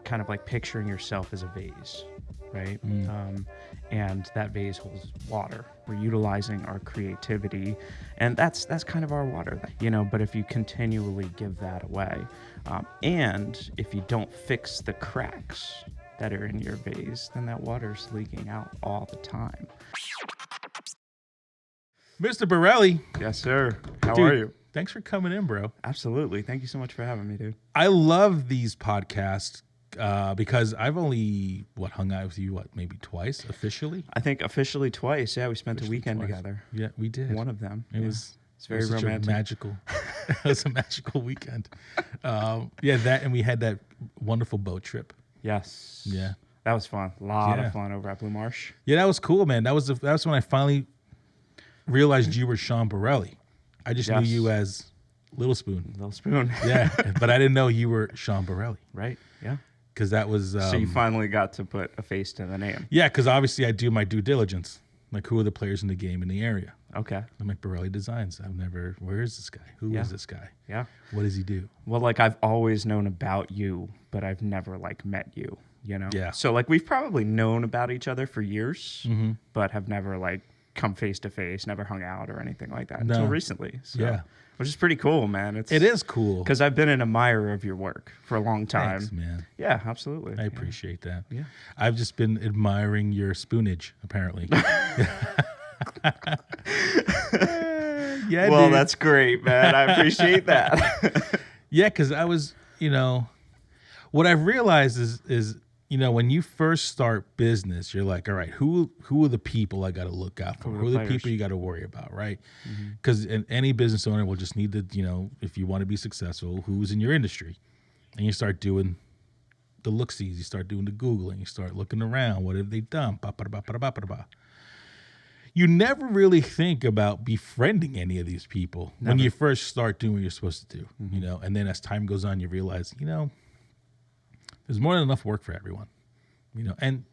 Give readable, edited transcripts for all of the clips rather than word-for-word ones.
kind of like picturing yourself as a vase, right? Mm. And that vase holds water. We're utilizing our creativity, and that's kind of our water, you know. But if you continually give that away, and if you don't fix the cracks that are in your vase, then that water's leaking out all the time. Mr. Borelli. Yes, sir. How Dude, are you? Thanks for coming in, bro. Absolutely. Thank you so much for having me, dude. I love these podcasts because I've only, hung out with you, maybe twice officially? I think officially twice. Yeah, we spent a weekend together. Yeah, we did. One of them. It's very romantic. Magical. It was a magical weekend. That, and we had that wonderful boat trip. Yes. Yeah. That was fun. A lot of fun over at Blue Marsh. Yeah, that was cool, man. That was when I finally realized you were Shawn Borelli. I just knew you as Little Spoon. Little Spoon. Yeah, but I didn't know you were Shawn Borelli. Right, yeah. Because that was... so you finally got to put a face to the name. Yeah, because obviously I do my due diligence. Like, who are the players in the game in the area? Okay. I'm like, Borelli Designs. Where is this guy? Who is this guy? Yeah. What does he do? Well, like, I've always known about you, but I've never, like, met you, you know? Yeah. So, like, we've probably known about each other for years, but have never, like, come face to face, never hung out or anything like that until recently. So, yeah. Which is pretty cool, man. It is cool. Because I've been an admirer of your work for a long time. Thanks, man. Yeah, absolutely. I appreciate that. Yeah. I've just been admiring your spoonage, apparently. Well, dude. That's great, man. I appreciate that. Yeah, because I was, what I've realized is, when you first start business, you're like, all right, who are the people I got to look out for? Who are the people you got to worry about, right? Because any business owner will just need to, if you want to be successful, who's in your industry? And you start doing the look-sees, you start doing the Googling, you start looking around. What have they done? You never really think about befriending any of these people when you first start doing what you're supposed to do, and then as time goes on, you realize, there's more than enough work for everyone, and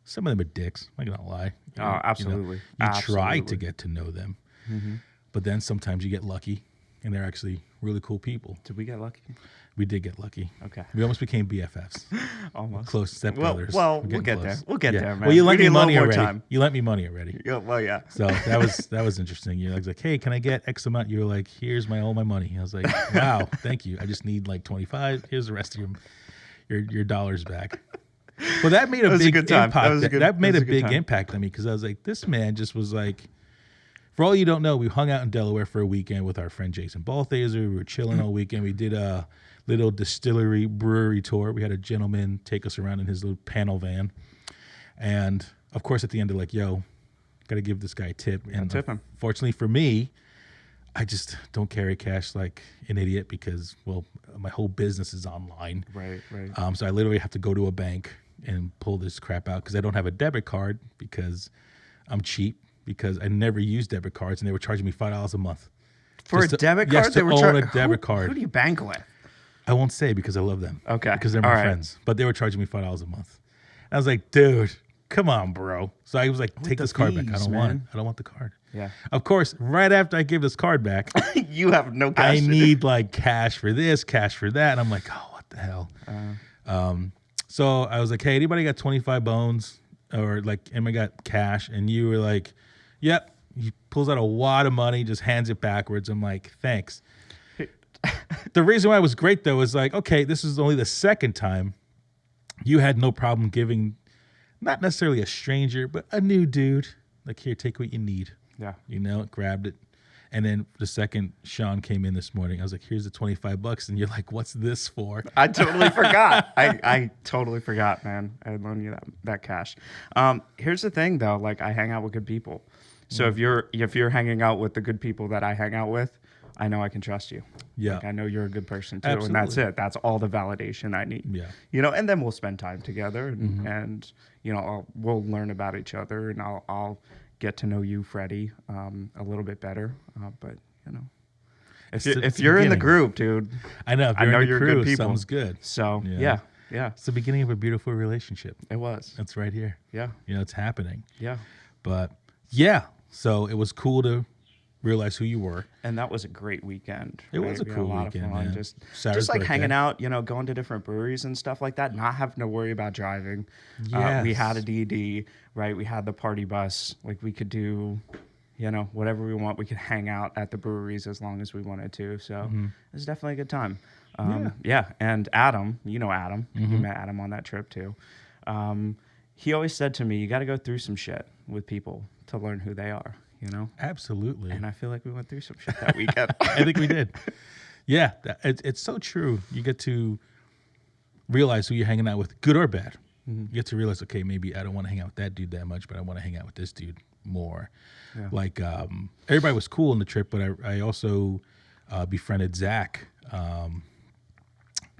some of them are dicks. I'm not gonna lie. Oh, absolutely. You try to get to know them, but then sometimes you get lucky, and they're actually really cool people. Did we get lucky? We did get lucky. Okay. We almost became BFFs. Almost. Close stepbrothers. Well, we'll get there. We'll get there, man. Well, you lent me money already. You lent me money already. Yeah, well, yeah. So that was interesting. You're like, hey, can I get X amount? You were like, here's all my money. I was like, wow, thank you. I just need like 25. Here's the rest of your dollars back. Well, that made a big impact. That made a big impact on me because I was like, this man just was like, for all you don't know, we hung out in Delaware for a weekend with our friend Jason Balthaser. We were chilling all weekend. We did a little distillery brewery tour. We had a gentleman take us around in his little panel van. And of course, at the end, they're like, yo, got to give this guy a tip. And tip him. Fortunately for me, I just don't carry cash like an idiot because, well, my whole business is online. Right. So I literally have to go to a bank and pull this crap out because I don't have a debit card because I'm cheap because I never use debit cards and they were charging me $5 a month. For a debit card? Yes, to own a debit card. Who do you bank with? I won't say because I love them. Okay. Because they're my friends. But they were charging me $5 a month. And I was like, dude, come on, bro. So I was like, take this card back. I don't want it. I don't want the card. Yeah. Of course, right after I give this card back, you have no cash. I need like cash for this, cash for that. And I'm like, oh, what the hell? So I was like, hey, anybody got 25 bones? Or like, anybody got cash? And you were like, yep. He pulls out a wad of money, just hands it backwards. I'm like, thanks. The reason why it was great, though, is like, okay, this is only the second time you had no problem giving, not necessarily a stranger, but a new dude, like, here, take what you need. Yeah. Grabbed it. And then the second Shawn came in this morning, I was like, here's the $25. And you're like, what's this for? I totally forgot. I totally forgot, man. I loaned you that cash. Here's the thing, though. Like, I hang out with good people. So if you're hanging out with the good people that I hang out with, I know I can trust you. Yeah. Like, I know you're a good person too. Absolutely. And that's it. That's all the validation I need. Yeah. And then we'll spend time together and we'll learn about each other and I'll get to know you, Freddie, a little bit better. But if you're in the group, dude, I know. I know you're good people. Sounds good. So yeah. It's the beginning of a beautiful relationship. It was. It's right here. Yeah. It's happening. Yeah. But yeah, so it was cool to realize who you were. And that was a great weekend. It was a We had cool lot of weekend, fun. man. Just Sarah's like birthday. hanging out, going to different breweries and stuff like that, not having to worry about driving. We Yes. had a DD, right? We had the party bus. Like we could do, whatever we want. We could hang out at the breweries as long as we wanted to. So it was definitely a good time. Yeah. And Adam, Adam, you met Adam on that trip too. He always said to me, you got to go through some shit with people to learn who they are, Absolutely. And I feel like we went through some shit that weekend. I think we did. Yeah, it's so true. You get to realize who you're hanging out with, good or bad. You get to realize, okay, maybe I don't want to hang out with that dude that much, but I want to hang out with this dude more. Yeah. Like everybody was cool on the trip, but I also befriended Zach,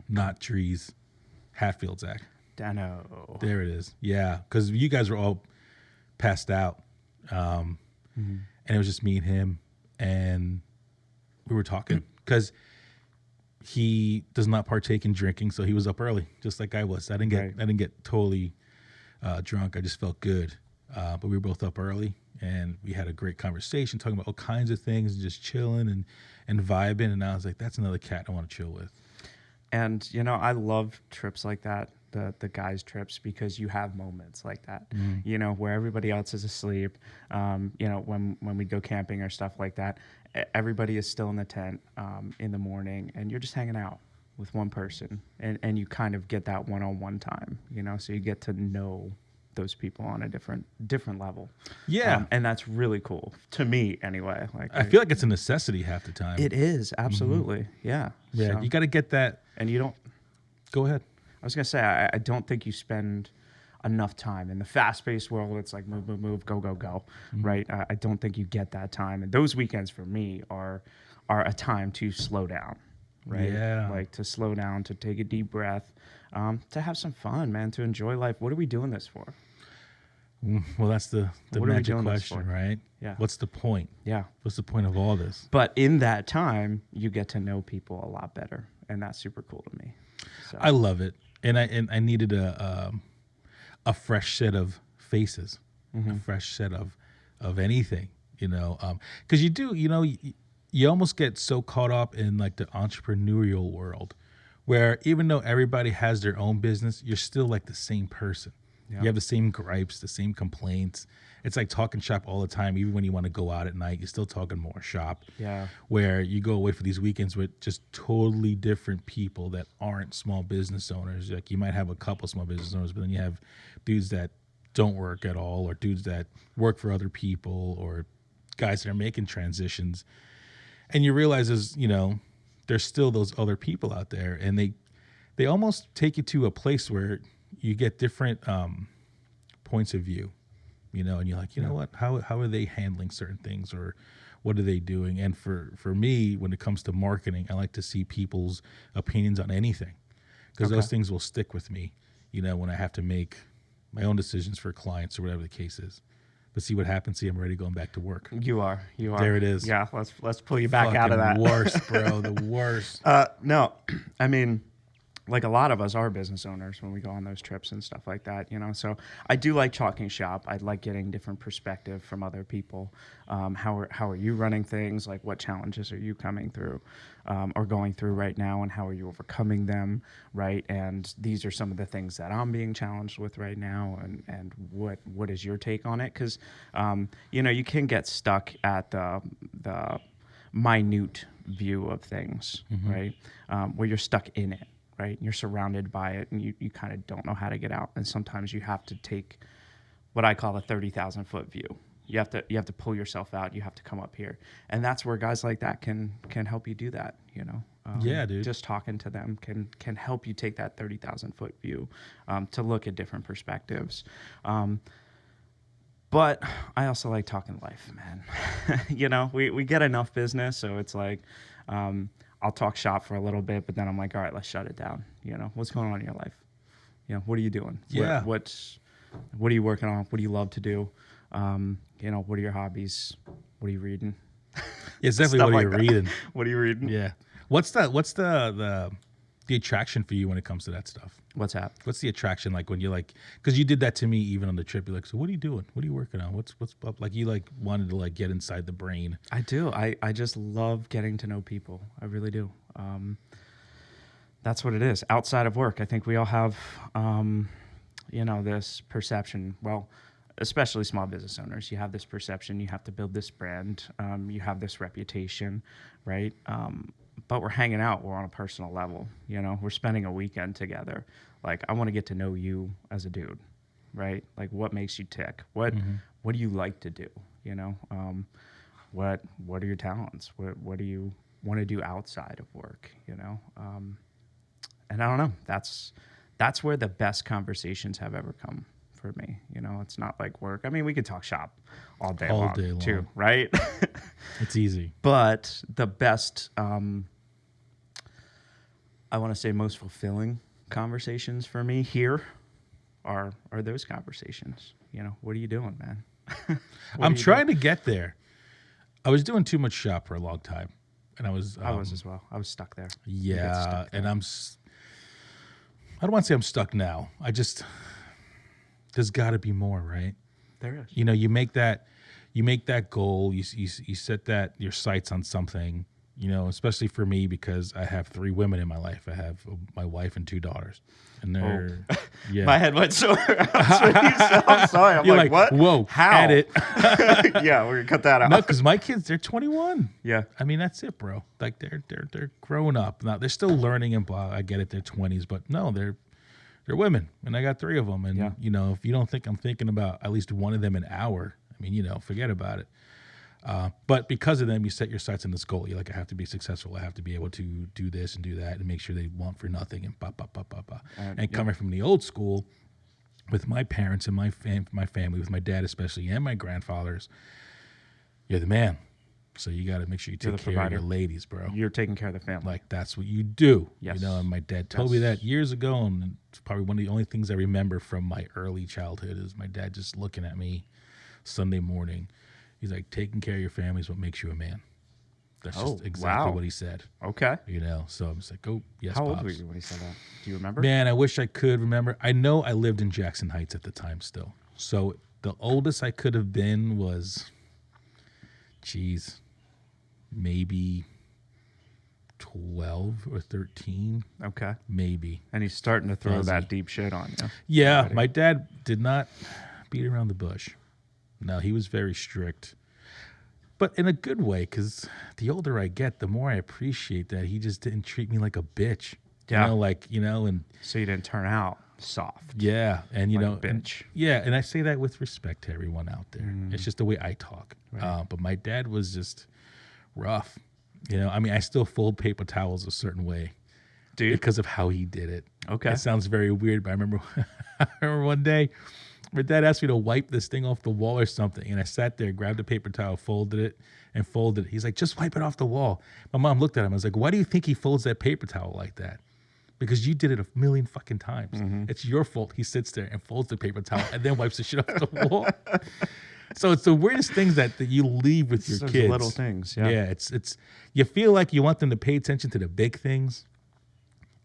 not Trees, Hatfield Zach. Dano. There it is. Yeah, because you guys were all passed out, and it was just me and him, and we were talking because he does not partake in drinking, so he was up early, just like I was. I didn't get totally drunk. I just felt good, but we were both up early, and we had a great conversation talking about all kinds of things, just chilling and vibing. And I was like, that's another cat I want to chill with. And I love trips like that. The guys' trips, because you have moments like that, where everybody else is asleep. When we go camping or stuff like that, everybody is still in the tent in the morning, and you're just hanging out with one person, and you kind of get that one-on-one time, so you get to know those people on a different level. Yeah. And that's really cool to me anyway. Like I feel like it's a necessity half the time. it is absolutely. Yeah. Yeah, So- you got to get that. and you don't. Go ahead. I was gonna say I don't think you spend enough time in the fast-paced world. It's like move, go, right? I don't think you get that time, and those weekends for me are a time to slow down, right? Yeah. Like to slow down, to take a deep breath, to have some fun, man, to enjoy life. What are we doing this for? Well, that's the What are we magic doing this question, for? right? Yeah. What's the point? Yeah. What's the point of all this? But in that time, you get to know people a lot better, and that's super cool to me. So I love it, and I needed a fresh set of faces, a fresh set of anything, because you do, you almost get so caught up in like the entrepreneurial world, where even though everybody has their own business, you're still like the same person. Yeah. You have the same gripes, the same complaints. It's like talking shop all the time. Even when you want to go out at night, you're still talking more shop. Yeah. Where you go away for these weekends with just totally different people that aren't small business owners. Like you might have a couple small business owners, but then you have dudes that don't work at all, or dudes that work for other people, or guys that are making transitions. And you realize there's still those other people out there, and they almost take you to a place where you get different points of view, and you're like, you know what, how are they handling certain things, or what are they doing? And for me, when it comes to marketing, I like to see people's opinions on anything, because those things will stick with me, when I have to make my own decisions for clients or whatever the case is. But see what happens. See, I'm already going back to work. You are. There it is. Yeah. Let's pull you back out of that. Worst, bro. The worst. No, I mean, like a lot of us are business owners when we go on those trips and stuff like that, So I do like talking shop. I like getting different perspective from other people. How are you running things? Like what challenges are you coming through or going through right now, and how are you overcoming them, right? And these are some of the things that I'm being challenged with right now, and what is your take on it? Because you can get stuck at the minute view of things, right? Where you're stuck in it. Right, you're surrounded by it, and you kind of don't know how to get out. And sometimes you have to take what I call a 30,000-foot view. You have to pull yourself out. You have to come up here, and that's where guys like that can help you do that. Yeah, dude. Just talking to them can help you take that 30,000-foot view to look at different perspectives. But I also like talking life, man. We get enough business, so it's like. I'll talk shop for a little bit, but then I'm like, all right, let's shut it down. What's going on in your life? What are you doing? Yeah. What are you working on? What do you love to do? What are your hobbies? What are you reading? It's definitely Stuff what like you're that. reading. What are you reading? Yeah. What's the the attraction for you when it comes to that stuff? What's that? What's the attraction like when you're like, because you did that to me even on the trip. You're like, so what are you doing? What are you working on? What's up? Like you like wanted to like get inside the brain. I do. I just love getting to know people. I really do. That's what it is. Outside of work, I think we all have, this perception. Well, especially small business owners, you have this perception. You have to build this brand. You have this reputation, right? But we're hanging out. We're on a personal level. We're spending a weekend together. Like, I want to get to know you as a dude, right? Like, what makes you tick? What do you like to do? What are your talents? What do you want to do outside of work? And I don't know. That's where the best conversations have ever come for me. It's not like work. I mean, we could talk shop all day long too, right? It's easy. But the best, I want to say most fulfilling conversations for me here are those conversations. What are you doing, man? I'm trying to get there. I was doing too much shop for a long time. And I was as well. I was stuck there. Yeah. And I don't want to say I'm stuck now. There's got to be more, right? There is. You make that goal. You set your sights on something. Especially for me because I have 3 women in my life. I have my wife and 2 daughters, and they're yeah. My head went sore. I'm sorry. I'm You're like, what? Whoa, how? Edit. Yeah, we're gonna cut that out. No, because my kids, they're 21. Yeah. I mean, that's it, bro. Like they're growing up now. They're still learning and blah. I get it. They're 20s, but no, they're women, and I got 3 of them. And if you don't think I'm thinking about at least one of them an hour, I mean, forget about it. But because of them, you set your sights on this goal. You're like, I have to be successful. I have to be able to do this and do that and make sure they want for nothing and And coming from the old school with my parents and my family, with my dad especially, and my grandfathers, you're the man. So you got to make sure you take care of your ladies, bro. You're taking care of the family. Like, that's what you do. Yes. And my dad told me that years ago, and it's probably one of the only things I remember from my early childhood is my dad just looking at me Sunday morning. He's like, taking care of your family is what makes you a man. That's just exactly what he said. Okay. So I'm just like, oh, yes, How old Pops. were you when he said that? Do you remember? Man, I wish I could remember. I know I lived in Jackson Heights at the time still. So the oldest I could have been was, maybe 12 or 13. Okay. Maybe. And he's starting to throw that deep shit on you. Yeah, already. My dad did not beat around the bush. No, he was very strict. But in a good way, because the older I get, the more I appreciate that he just didn't treat me like a bitch. Yeah. And so you didn't turn out soft. Yeah, and like a bitch. And I say that with respect to everyone out there. It's just the way I talk. Right. But my dad was just rough. I still fold paper towels a certain way, dude, because of how he did it. Okay, it sounds very weird, but I remember one day. My dad asked me to wipe this thing off the wall or something, and I sat there, grabbed a paper towel, folded it. He's like, just wipe it off the wall. My mom looked at him. I was like, why do you think he folds that paper towel like that? Because you did it a million fucking times. It's your fault. He sits there and folds the paper towel and then wipes the shit off the wall. So it's the weirdest things that you leave with your kids. Little things, yeah. Yeah, it's you feel like you want them to pay attention to the big things.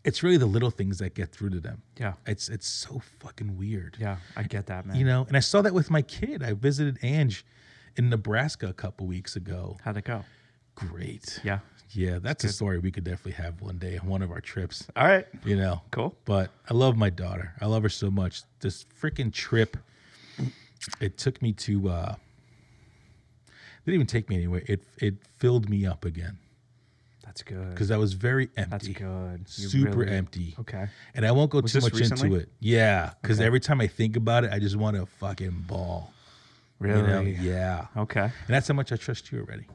It's really the little things that get through to them. Yeah. It's so fucking weird. Yeah, I get that, man. And I saw that with my kid. I visited Ange in Nebraska a couple weeks ago. How'd it go? Great. Yeah. Yeah, that's a story we could definitely have one day on one of our trips. All right. Cool. But I love my daughter. I love her so much. This freaking trip, it took me to, it didn't even take me anywhere. It filled me up again. That's good. Because I was very empty. That's good. Super empty. Okay. And I won't go too much recently? into it. Yeah. Because every time I think about it, I just want to fucking bawl. Really? Yeah. Okay. And that's how much I trust you already.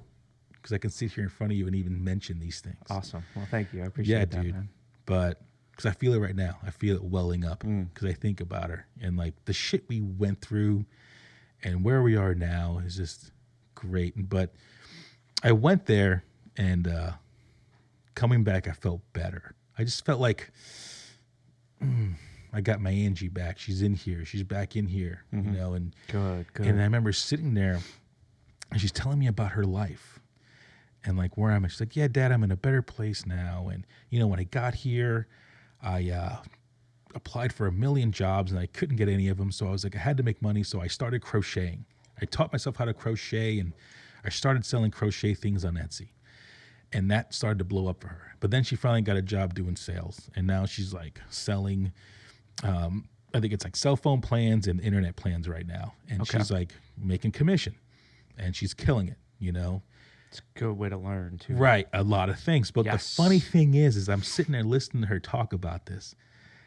Because I can sit here in front of you and even mention these things. Awesome. Well, thank you. I appreciate that, dude. man. But because I feel it right now. I feel it welling up because I think about her. And like the shit we went through and where we are now is just great. But I went there and coming back, I felt better. I just felt like I got my Angie back. She's in here. She's back in here, and good. And I remember sitting there and she's telling me about her life. and like, where am I? She's like, yeah, Dad, I'm in a better place now. And, you know, when I got here, I applied for 1 million jobs and I couldn't get any of them. So I was like, I had to make money. So I started crocheting. I taught myself how to crochet, and I started selling crochet things on Etsy. And that started to blow up for her. But then she finally got a job doing sales. And now she's like selling, I think it's like cell phone plans and internet plans right now. And she's like making commission, and she's killing it, you know? It's a good way to learn too. Right. A lot of things. But the funny thing is I'm sitting there listening to her talk about this.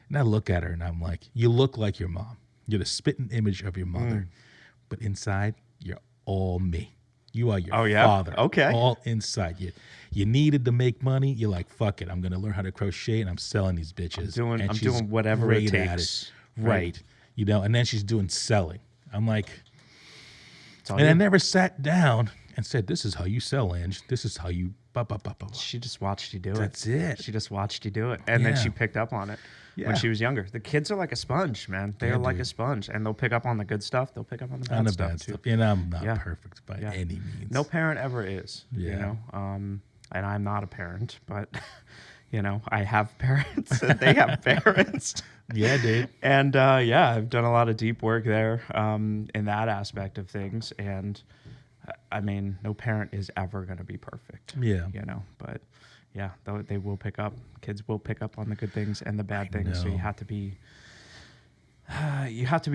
And I look at her and I'm like, you look like your mom. You're the spitting image of your mother. But inside, you're all me. You are your father. Okay. All inside. You needed to make money. You're like, fuck it. I'm going to learn how to crochet, and I'm selling these bitches. I'm doing whatever it takes. Right. You know, and then she's doing selling. I'm like, and I never sat down and said, this is how you sell, Ange. This is how you, She just watched you do it. That's it. She just watched you do it. And then she picked up on it when she was younger. The kids are like a sponge, man. They are like a sponge. And they'll pick up on the good stuff. They'll pick up on the bad stuff too. And I'm not perfect by any means. No parent ever is, you know. And I'm not a parent, but, you know, I have parents and they have parents. Yeah, dude. And, I've done a lot of deep work there in that aspect of things. And, I mean, no parent is ever going to be perfect. Yeah. You know, but yeah, they will pick up. Kids will pick up on the good things and the bad things. So you have to be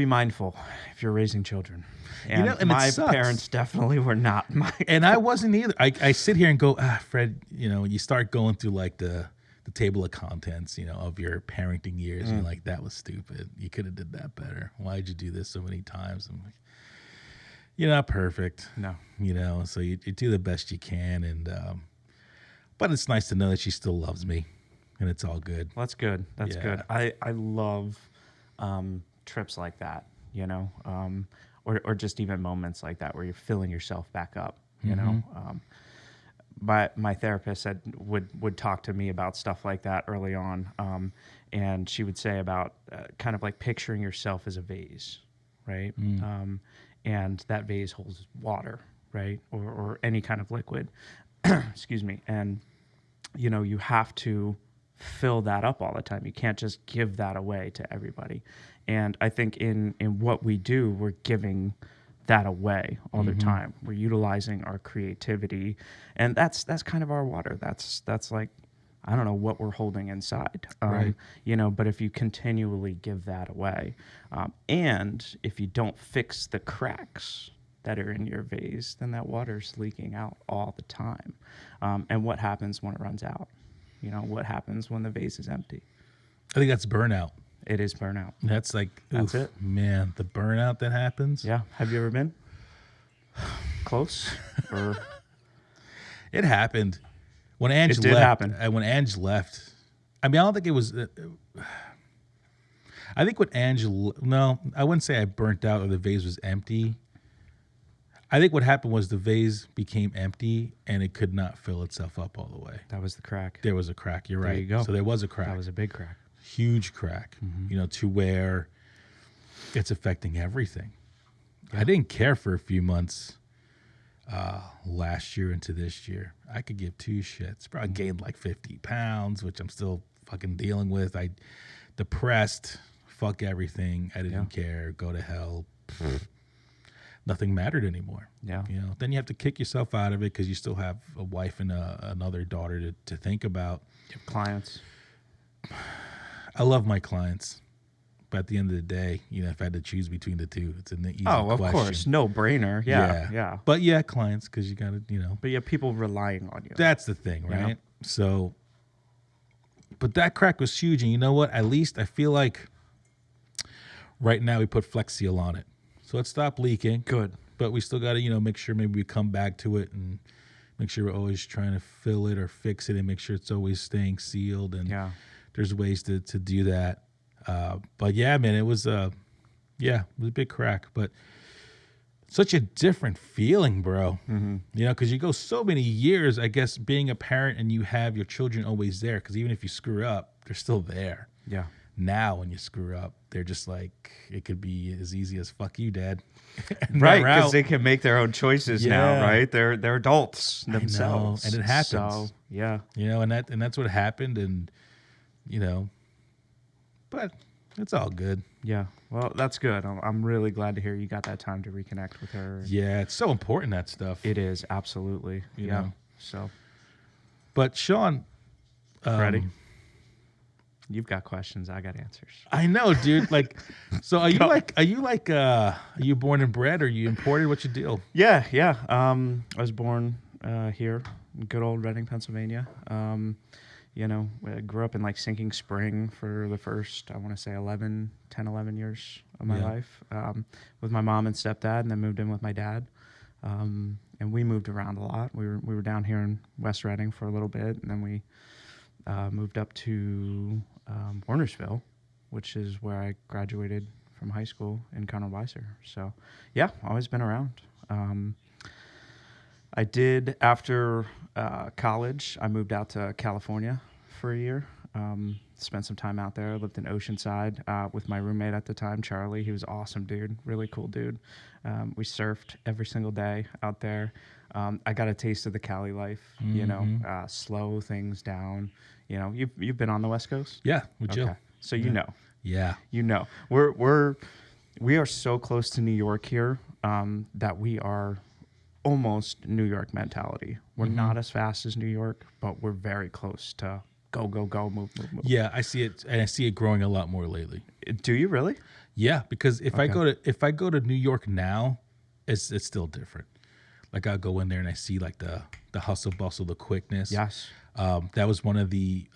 mindful if you're raising children. And, you know, and my parents definitely were not and I wasn't either. I sit here and go, Fred, you know, you start going through like the table of contents, you know, of your parenting years. And you're like, that was stupid. You could have did that better. Why'd you do this so many times? I'm like, you're not perfect. No. You know, so you do the best you can. And, but it's nice to know that she still loves me, and it's all good. Well, that's good. That's good. I love trips like that, you know, or just even moments like that where you're filling yourself back up, you know. My therapist would talk to me about stuff like that early on, and she would say about kind of like picturing yourself as a vase, right? And that vase holds water, right, or any kind of liquid. Excuse me. And you know, you have to fill that up all the time. You can't just give that away to everybody. And I think in what we do, we're giving that away all the time. We're utilizing our creativity, and that's kind of our water. That's like, I don't know what we're holding inside, right. You know, but if you continually give that away, and if you don't fix the cracks that are in your vase, then that water's leaking out all the time. And what happens when it runs out? You know, what happens when the vase is empty? I think that's burnout. It is burnout. That's like, that's it. Man, the burnout that happens. Yeah. Have you ever been close? Or it happened when Ange left. It did happen. When Ange left, I mean, I don't think it was. I think when Ange, no, I wouldn't say I burnt out or the vase was empty. I think what happened was the vase became empty and it could not fill itself up all the way. That was the crack. There was a crack. You're right. There you go. So there was a crack. That was a big crack. Huge crack, you know, to where it's affecting everything. Yeah. I didn't care for a few months last year into this year. I could give two shits. Bro, I gained like 50 pounds, which I'm still fucking dealing with. I depressed, fuck everything. I didn't care. Go to hell. Nothing mattered anymore. Yeah. You know, then you have to kick yourself out of it because you still have a wife and another daughter to think about. You have clients. I love my clients, but at the end of the day, you know, if I had to choose between the two, it's an easy question. Oh, of course, no brainer. Yeah. But yeah, clients, because you got to, you know. But you have people relying on you. That's the thing, right? Yeah. So, but that crack was huge, and you know what? At least I feel like right now we put Flex Seal on it, so it stopped leaking. Good. But we still got to, you know, make sure maybe we come back to it and make sure we're always trying to fill it or fix it and make sure it's always staying sealed. And there's ways to do that. But yeah, man, it was a big crack, but such a different feeling, bro. You know, because you go so many years, I guess, being a parent and you have your children always there, because even if you screw up, they're still there. Yeah. Now, when you screw up, they're just like, it could be as easy as "fuck you, Dad." And Right, they're because out. they can make their own choices now, Yeah. right? They're adults themselves, and it happens. So yeah, And that's what happened, and but it's all good. yeah. Well, that's good. I'm really glad to hear you got that time to reconnect with her. Yeah, it's so important, that stuff. It is absolutely, You yeah. know. So, But Shawn, Freddie, you've got questions. I got answers. I know, dude. Like, so are you born and bred, or you imported? What's your deal? Yeah, yeah. I was born here in good old Reading, Pennsylvania. I grew up in like Sinking Spring for the first, I want to say 10, 11 years of my life with my mom and stepdad, and then moved in with my dad. And we moved around a lot. We were down here in West Reading for a little bit, and then we moved up to Warnersville, which is where I graduated from high school in Conner-Weiser. So, yeah, always been around. I did, after college, I moved out to California for a year. Spent some time out there. I lived in Oceanside with my roommate at the time, Charlie. He was an awesome dude, really cool dude. We surfed every single day out there. I got a taste of the Cali life, slow things down. You've been on the West Coast? Yeah, we chill. So you know. Yeah. We are so close to New York here that we are almost New York mentality. We're not as fast as New York, but we're very close to go, move. Yeah, I see it, and I see it growing a lot more lately. Do you really? Yeah, because if I go to New York now, it's still different. Like, I'll go in there and I see like the hustle bustle, the quickness. Yes. That was one of the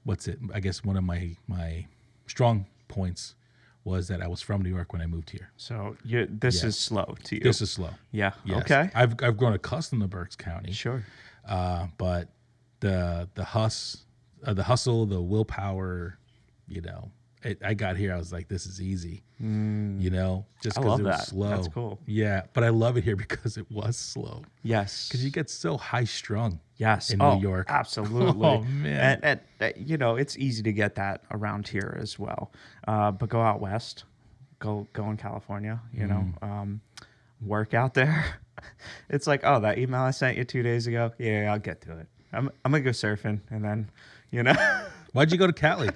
one of my strong points was that I was from New York when I moved here. So this is slow to you. This is slow. Yeah. Yes. Okay. I've grown accustomed to Berks County. Sure. But the hustle, the willpower, I got here. I was like, this is easy. Just because it was slow. That's cool. Yeah, but I love it here because it was slow. Yes. Because you get so high strung. Yes. In New York. Absolutely. Oh, man. And it's easy to get that around here as well. But go out west, go in California, work out there. It's like, oh, that email I sent you 2 days ago. Yeah, I'll get to it. I'm going to go surfing, and then, Why'd you go to Cali?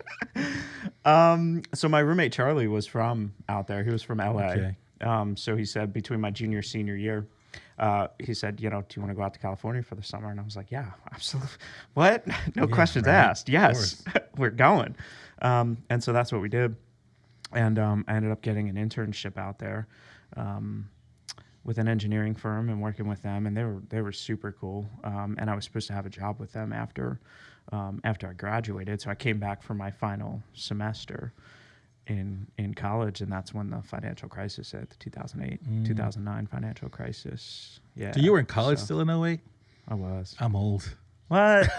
So my roommate Charlie was from out there. He was from LA. Okay. So he said between my senior year, he said, do you want to go out to California for the summer? And I was like, yeah, absolutely. What? No questions asked. Yes, we're going. And so that's what we did. And I ended up getting an internship out there with an engineering firm and working with them. And they were super cool. And I was supposed to have a job with them after I graduated. So I came back for my final semester in college, and that's when the financial crisis hit, the 2008, 2009 financial crisis. Yeah. So you were in college still in 08? I was. I'm old. What?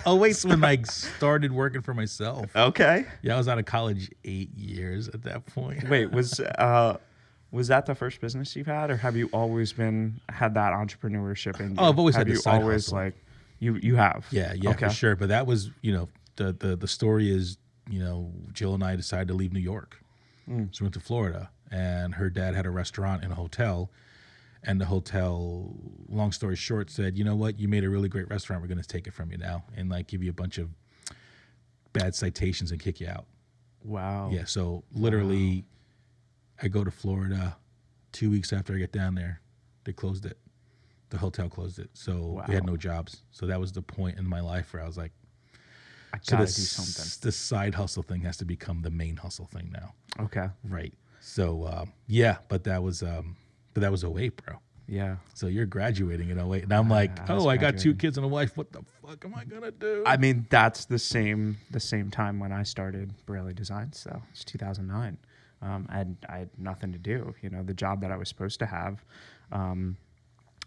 08's when I started working for myself. Okay. Yeah, I was out of college 8 years at that point. Wait, was that the first business you've had, or have you always had that entrepreneurship in you? Oh, I've always had you the side always hustle. like you have? Yeah, Okay. for sure. But that was, the story is, Jill and I decided to leave New York. So we went to Florida, and her dad had a restaurant and a hotel. And the hotel, long story short, said, you know what? You made a really great restaurant. We're going to take it from you now and like give you a bunch of bad citations and kick you out. Wow. Yeah. So literally, I go to Florida 2 weeks after I get down there. They closed it. The hotel closed it. So we had no jobs. So that was the point in my life where I was like, I gotta do something. The side hustle thing has to become the main hustle thing now. Okay. Right. So, but that was 08, bro. Yeah. So you're graduating in 08. And I'm like, I got 2 kids and a wife. What the fuck am I going to do? I mean, that's the same time when I started Borelli Designs, though. It's 2009. I had nothing to do. The job that I was supposed to have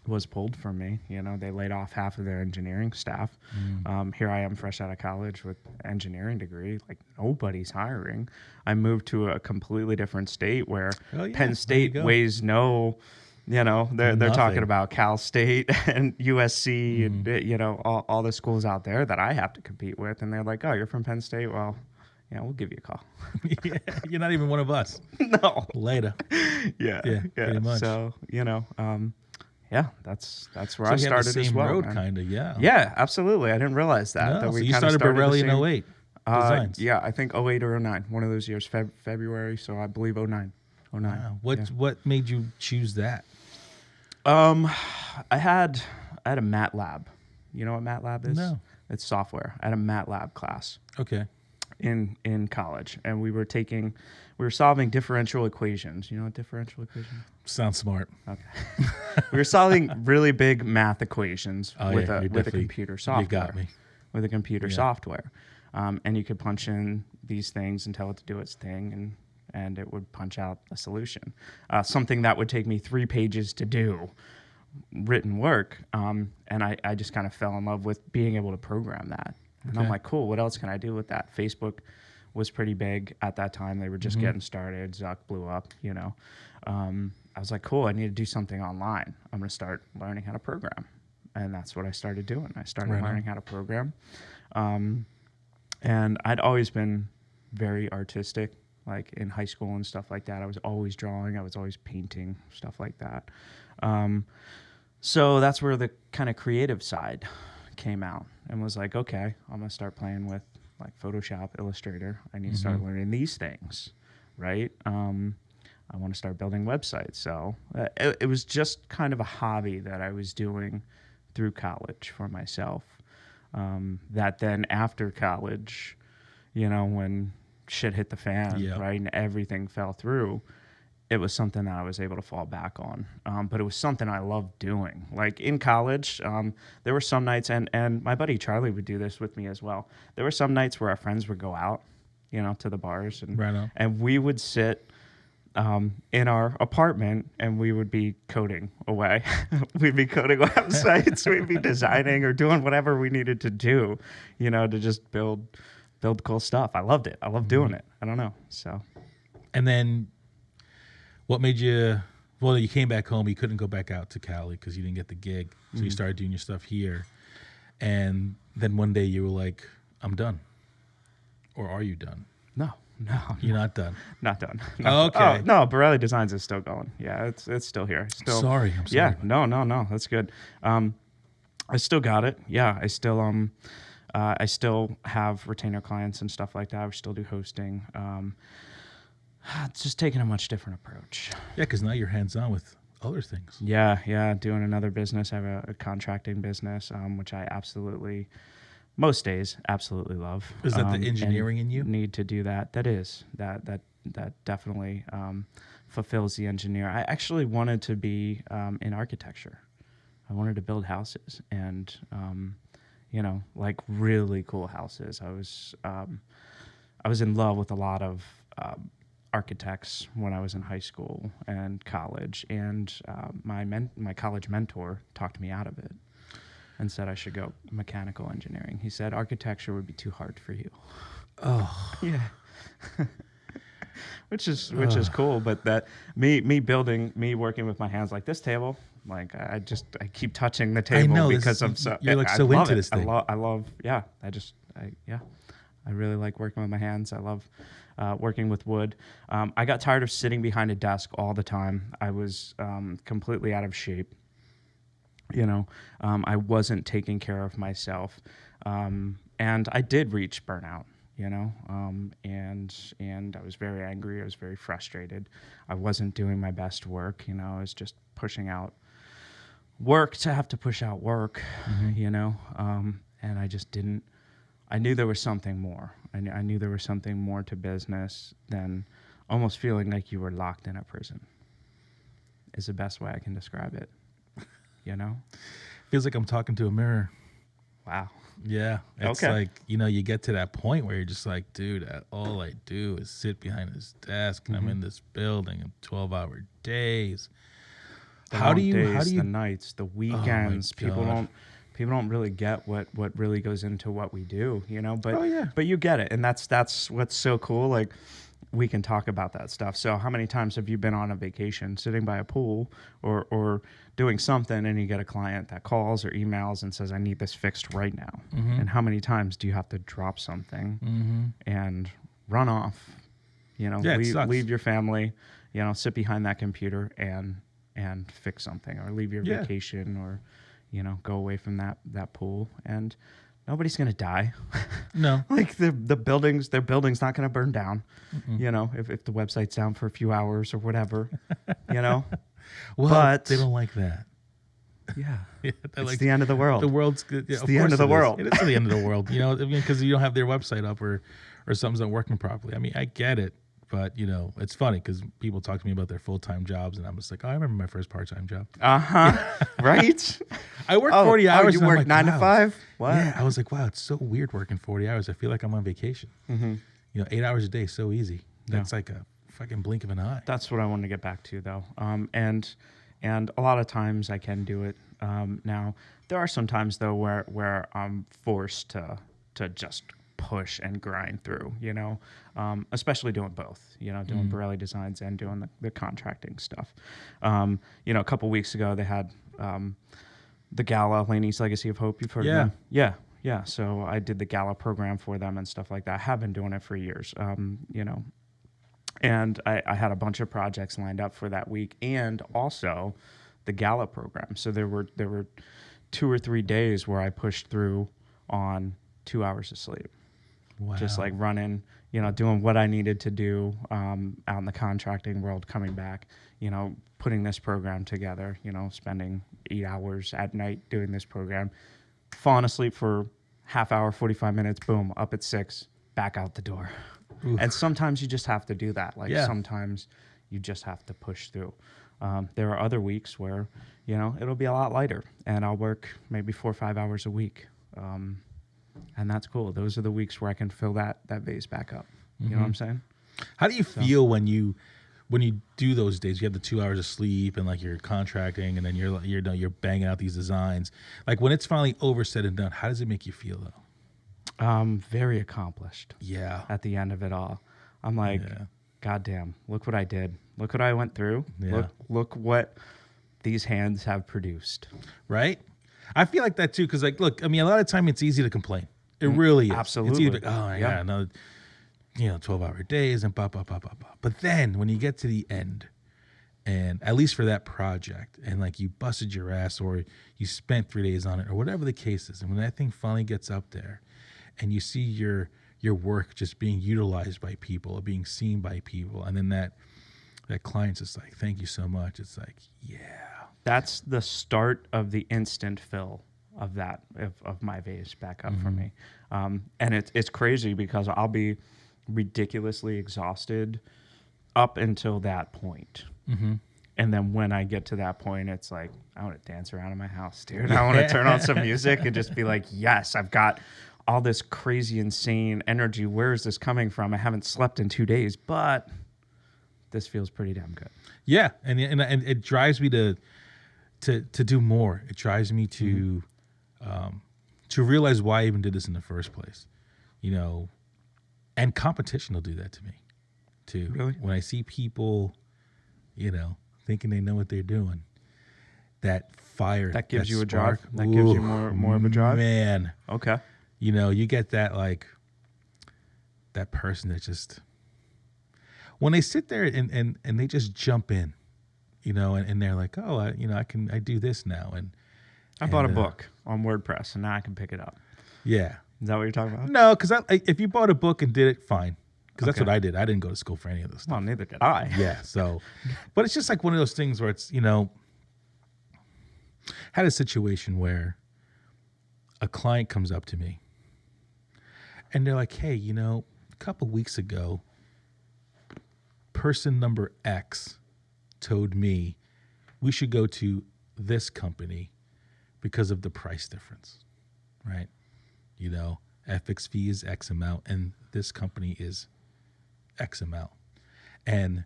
was pulled from me. They laid off half of their engineering staff. Here I am fresh out of college with engineering degree. Like, nobody's hiring. I moved to a completely different state where Penn State weighs no You know, they're talking Nothing. about Cal State and USC and you know all the schools out there that I have to compete with, and they're like, "Oh, you're from Penn State? Well, yeah, we'll give you a call." Yeah, you're not even one of us. No. Later. Yeah. Yeah, pretty much. So you know, yeah, that's where So I we have the started same as well. road, man. kind of, yeah. Yeah, absolutely. I didn't realize that. No, That we so you kinda started Borelli the in same- 08. Designs. Yeah, I think 08 or 09, one of those years, February. So I believe 09. 09. Wow. Yeah. What made you choose that? I had a MATLAB. You know what MATLAB is? No. It's software. I had a MATLAB class Okay. in college, and we were solving differential equations. You know what differential equation? Sounds smart. Okay. We were solving really big math equations Oh, with yeah, a you're with a definitely- computer software. You got me. With a computer Yeah. software, and you could punch in these things and tell it to do its thing, and it would punch out a solution. Something that would take me 3 pages to do, written work, and I just kind of fell in love with being able to program that. And I'm Okay. like, cool, what else can I do with that? Facebook was pretty big at that time. They were just getting started. Zuck blew up, you know. I was like, cool, I need to do something online. I'm going to start learning how to program. And that's what I started doing. I started Right on. learning how to program. And I'd always been very artistic, like in high school and stuff like that. I was always drawing. I was always painting, stuff like that. So that's where the kind of creative side came out and was like, okay, I'm going to start playing with like Photoshop, Illustrator. I need to start learning these things, right? I want to start building websites. So it was just kind of a hobby that I was doing through college for myself. That then after college, you know, when shit hit the fan, Yeah. right, and everything fell through, it was something that I was able to fall back on. But it was something I loved doing. Like in college, there were some nights, and my buddy Charlie would do this with me as well. There were some nights where our friends would go out, you know, to the bars, and Right on. and we would sit in our apartment and we would be coding away. We'd be coding websites. We'd be designing or doing whatever we needed to do, you know, to just build cool stuff. I loved it. I loved doing it. I don't know. So, And then what made you, well, you came back home. You couldn't go back out to Cali because you didn't get the gig. So you started doing your stuff here. And then one day you were like, I'm done. Or are you done? no, You're not done. not done. Okay. Oh, no, Borelli Designs is still going. Yeah, it's still here. Still. Sorry. I'm sorry. Yeah, no, that's good. I still got it. Yeah, I still have retainer clients and stuff like that. I still do hosting. It's just taking a much different approach. Yeah, because now you're hands-on with other things. Yeah, doing another business. I have a contracting business, which I absolutely, most days, absolutely love. Is that the and engineering in you? Need to do that. That definitely fulfills the engineer. I actually wanted to be in architecture. I wanted to build houses and, you know, like really cool houses. I was in love with a lot of architects when I was in high school and college, and my college mentor talked me out of it and said I should go mechanical engineering. He said architecture would be too hard for you. Oh, Yeah. which is cool, but that me working with my hands like this table, like I keep touching the table know, because this- I'm so you're, like, I so love into it. this thing. I love yeah. I really like working with my hands. I love working with wood. I got tired of sitting behind a desk all the time. I was completely out of shape. You know, I wasn't taking care of myself, and I did reach burnout. You know, and I was very angry. I was very frustrated. I wasn't doing my best work. You know, I was just pushing out work to have to push out work. You know, and I just didn't. I knew there was something more. I knew there was something more to business than almost feeling like you were locked in a prison. Is the best way I can describe it. You know? feels like I'm talking to a mirror. Wow. Yeah. It's Okay. like, you know, you get to that point where you're just like, dude, all I do is sit behind this desk and I'm in this building and 12-hour days. The How do long you days, the nights, the weekends? People God. don't really get what really goes into what we do, you know. But Oh, yeah. but you get it, and that's what's so cool. Like we can talk about that stuff. So how many times have you been on a vacation sitting by a pool or doing something and you get a client that calls or emails and says, I need this fixed right now. And how many times do you have to drop something and run off, leave your family, sit behind that computer and fix something, or leave your vacation, or, go away from that pool, and nobody's going to die. No. Like their building's not going to burn down, if the website's down for a few hours or whatever, Well, but they don't like that. Yeah. It's like the end of the world. The world's good. It's the end of the world. It is the end of the world, because you don't have their website up or something's not working properly. I mean, I get it, but, it's funny because people talk to me about their full-time jobs, and I'm just like, oh, I remember my first part-time job. Right? I work 40 hours. You work 9 to 5? What? Yeah, I was like, wow, it's so weird working 40 hours. I feel like I'm on vacation. 8 hours a day, so easy. That's like a fucking blink of an eye. That's what I wanted to get back to, though. And a lot of times I can do it. Now, there are some times, though, where I'm forced to just push and grind through, especially doing both, doing Borelli designs and doing the contracting stuff. A couple weeks ago, they had the gala, Laney's Legacy of Hope. You've heard of them? Yeah. So I did the gala program for them and stuff like that. I have been doing it for years, and I had a bunch of projects lined up for that week, and also the gala program. So there were 2 or 3 days where I pushed through on 2 hours of sleep. Wow. Just like running, doing what I needed to do out in the contracting world, coming back, putting this program together, spending 8 hours at night doing this program, falling asleep for half hour, 45 minutes, boom, up at 6, back out the door. Oof. And sometimes you just have to do that. Sometimes you just have to push through. There are other weeks where, it'll be a lot lighter, and I'll work maybe 4 or 5 hours a week. And that's cool. Those are the weeks where I can fill that vase back up. You know what I'm saying? How do you feel when you do those days? You have the 2 hours of sleep and like you're contracting, and then you're banging out these designs. Like when it's finally over, said and done, how does it make you feel though? Very accomplished. Yeah. At the end of it all, I'm like, God damn, look what I did. Look what I went through. Yeah. Look what these hands have produced. Right? I feel like that too, because look, a lot of time it's easy to complain. It really is. Absolutely. It's easy to oh my God, another 12-hour days and blah, blah, blah, blah, blah. But then when you get to the end, and at least for that project, and like you busted your ass or you spent 3 days on it or whatever the case is, and when that thing finally gets up there and you see your work just being utilized by people or being seen by people, and then that client's just like, thank you so much. It's like, yeah. That's the start of the instant fill of that, of my vase back up for me. And it's crazy because I'll be ridiculously exhausted up until that point. And then when I get to that point, it's like, I want to dance around in my house, dude. I want to turn on some music and just be like, yes, I've got all this crazy, insane energy. Where is this coming from? I haven't slept in 2 days, but this feels pretty damn good. Yeah, and it drives me to do more. It drives me to realize why I even did this in the first place, and competition will do that to me too. Really? When I see people, thinking they know what they're doing, that fire, that gives you spark, a drive. That gives you more of a drive. Man. Okay. You get that that person that just, when they sit there and they just jump in, and they're like, oh, I do this now. And I bought a book on WordPress, and now I can pick it up. Yeah. Is that what you're talking about? No, because if you bought a book and did it, fine. Because that's what I did. I didn't go to school for any of this stuff. Well, neither did I. Yeah, so. But it's just like one of those things where it's, had a situation where a client comes up to me, and they're like, hey, a couple weeks ago, person number X told me we should go to this company because of the price difference, right? FX fee is X amount, and this company is X amount. And,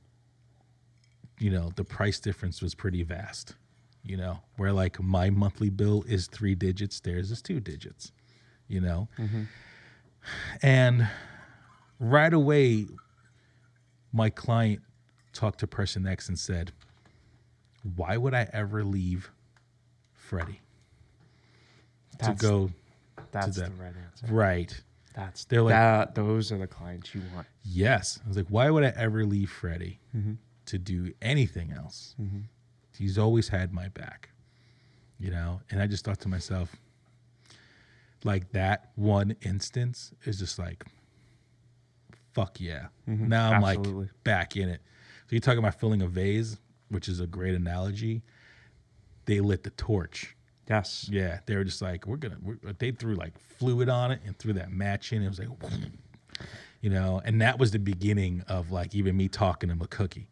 the price difference was pretty vast, where like my monthly bill is 3 digits, theirs is 2 digits, And right away, my client talked to person X and said, why would I ever leave Freddie to go That's to the them? right answer. Right. They're like, like those are the clients you want. Yes. I was like, why would I ever leave Freddie to do anything else? He's always had my back, you know? And I just thought to myself, like, that one instance is just like, fuck yeah. Now I'm Absolutely. like back in it. So you're talking about filling a vase, which is a great analogy. They lit the torch. Yes. Yeah, they were just like, they threw like fluid on it and threw that match in. It was like, you know, and that was the beginning of like even me talking to McCookie.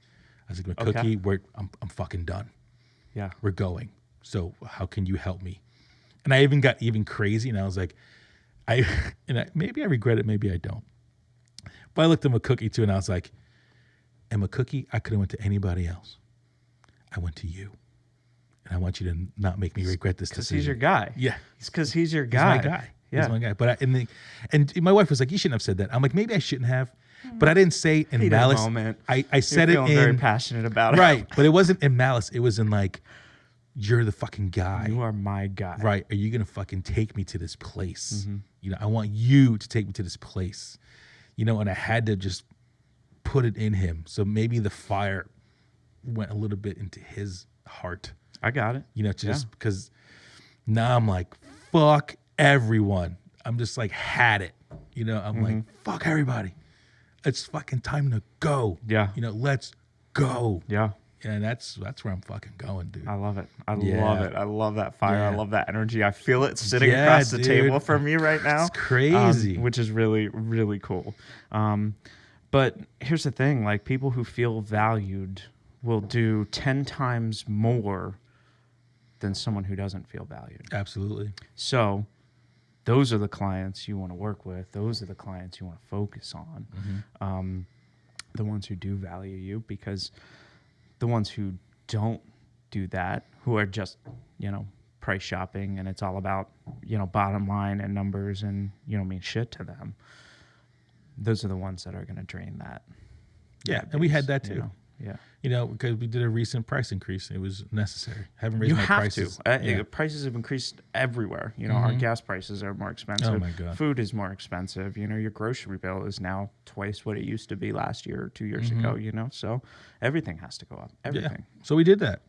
I was like, McCookie, I'm fucking done. Yeah. We're going. So how can you help me? And I even got even crazy, and I was like, maybe I regret it, maybe I don't. But I looked at McCookie too, and I was like, and McCookie, I could have went to anybody else. I went to you. And I want you to not make me regret this decision. Because he's your guy. Yeah. It's because he's your guy. He's my guy. Yeah. He's my guy. But and my wife was like, you shouldn't have said that. I'm like, maybe I shouldn't have. But I didn't say it in Heat of the malice. moment. I said You're it feeling in very passionate about it. right. But it wasn't in malice. It was in like, you're the fucking guy. You are my guy. Right. Are you gonna fucking take me to this place? You know, I want you to take me to this place. You know, and I had to just put it in him. So maybe the fire went a little bit into his heart. I got it. You know, just because now I'm like, fuck everyone. I'm just like, had it. You know, I'm like, fuck everybody. It's fucking time to go. Yeah. You know, let's go. Yeah. And that's where I'm fucking going, dude. I love it. I Yeah. love it. I love that fire. Yeah. I love that energy. I feel it sitting Yeah, across the dude. table from me right now. It's crazy. Which is really, really cool. But here's the thing. Like, people who feel valued will do 10 times more than someone who doesn't feel valued. Absolutely. So those are the clients you want to work with. Those are the clients you want to focus on. The ones who do value you, because the ones who don't do that, who are just, you know, price shopping and it's all about, you know, bottom line and numbers and, you know, mean shit to them. Those are the ones that are going to drain that. Yeah. that And we base, had that too. You know? Yeah. You know, because we did a recent price increase. It was necessary. Haven't raised You my have prices. to. Yeah. Prices have increased everywhere. You know, our gas prices are more expensive. Oh my God. Food is more expensive. You know, your grocery bill is now twice what it used to be last year or 2 years ago. You know, so everything has to go up. Everything. Yeah. So we did that.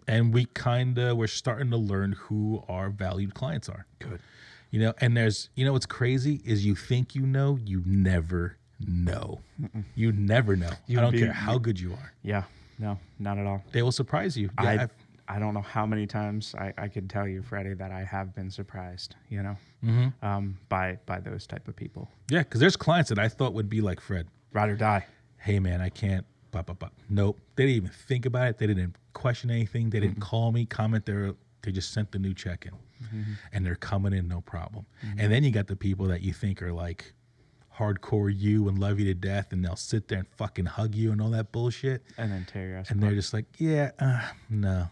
And we're starting to learn who our valued clients are. Good. You know, and there's, you know, what's crazy is you think you know, you never know. You never know. I don't care how good you are. Yeah. No, not at all. They will surprise you. Yeah, I don't know how many times I can tell you, Freddie, that I have been surprised, you know, by those type of people. yeah, because there's clients that I thought would be like Fred. Ride or die. Hey, man, I can't. Blah, blah, blah. Nope. They didn't even think about it. They didn't question anything. They didn't call me, comment. They just sent the new check in. And they're coming in, no problem. And then you got the people that you think are like hardcore you and love you to death, and they'll sit there and fucking hug you and all that bullshit. And then tear your ass And apart. they're just like, yeah, no.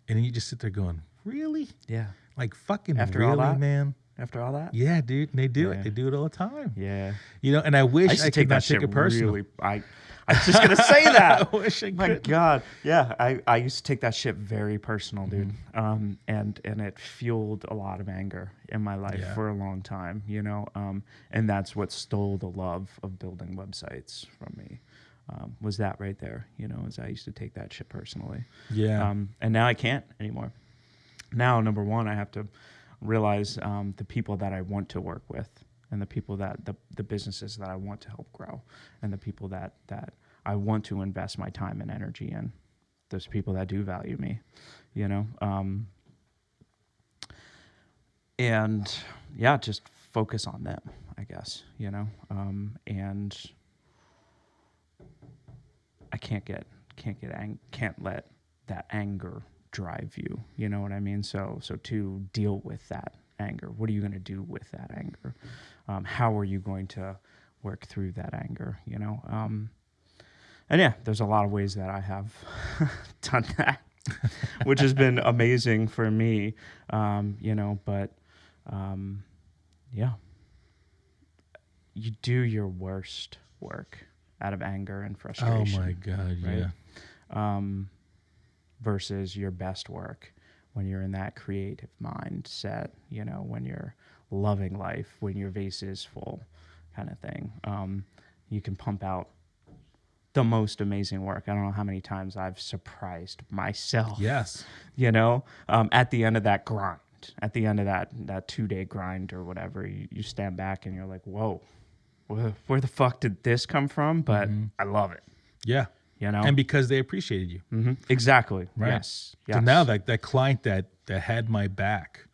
And then you just sit there going, really? Yeah. Like, fucking After all really, that? man? After all that? Yeah, dude. And they do Yeah. it. They do it all the time. Yeah. You know, and I wish I used I to take could not that shit take it personal. really. I was just gonna say that. I wish I My could. God, yeah, I used to take that shit very personal, dude. And it fueled a lot of anger in my life Yeah. for a long time, you know. And that's what stole the love of building websites from me. Was that right there, you know? As I used to take that shit personally. Yeah. And now I can't anymore. Now, number one, I have to realize the people that I want to work with, and the people that the businesses that I want to help grow, and the people that I want to invest my time and energy in. Those people that do value me, you know. And yeah, just focus on them, I guess, you know. And I can't let that anger drive you. You know what I mean? So to deal with that anger, what are you going to do with that anger? How are you going to work through that anger? You know? And yeah, there's a lot of ways that I have done that, which has been amazing for me. You know, but yeah, you do your worst work out of anger and Oh frustration. my God, right? yeah. Versus your best work when you're in that creative mindset, when you're loving life, when your vase is full kind of thing. You can pump out the most amazing work. I don't know how many times I've surprised myself. Yes. At the end of that grind, at the end of that 2-day grind or whatever, you stand back and you're like, whoa, where the fuck did this come from? But I love it. Yeah. And because they appreciated you. Mm-hmm. Exactly. Right. Yes. So now that client that had my back,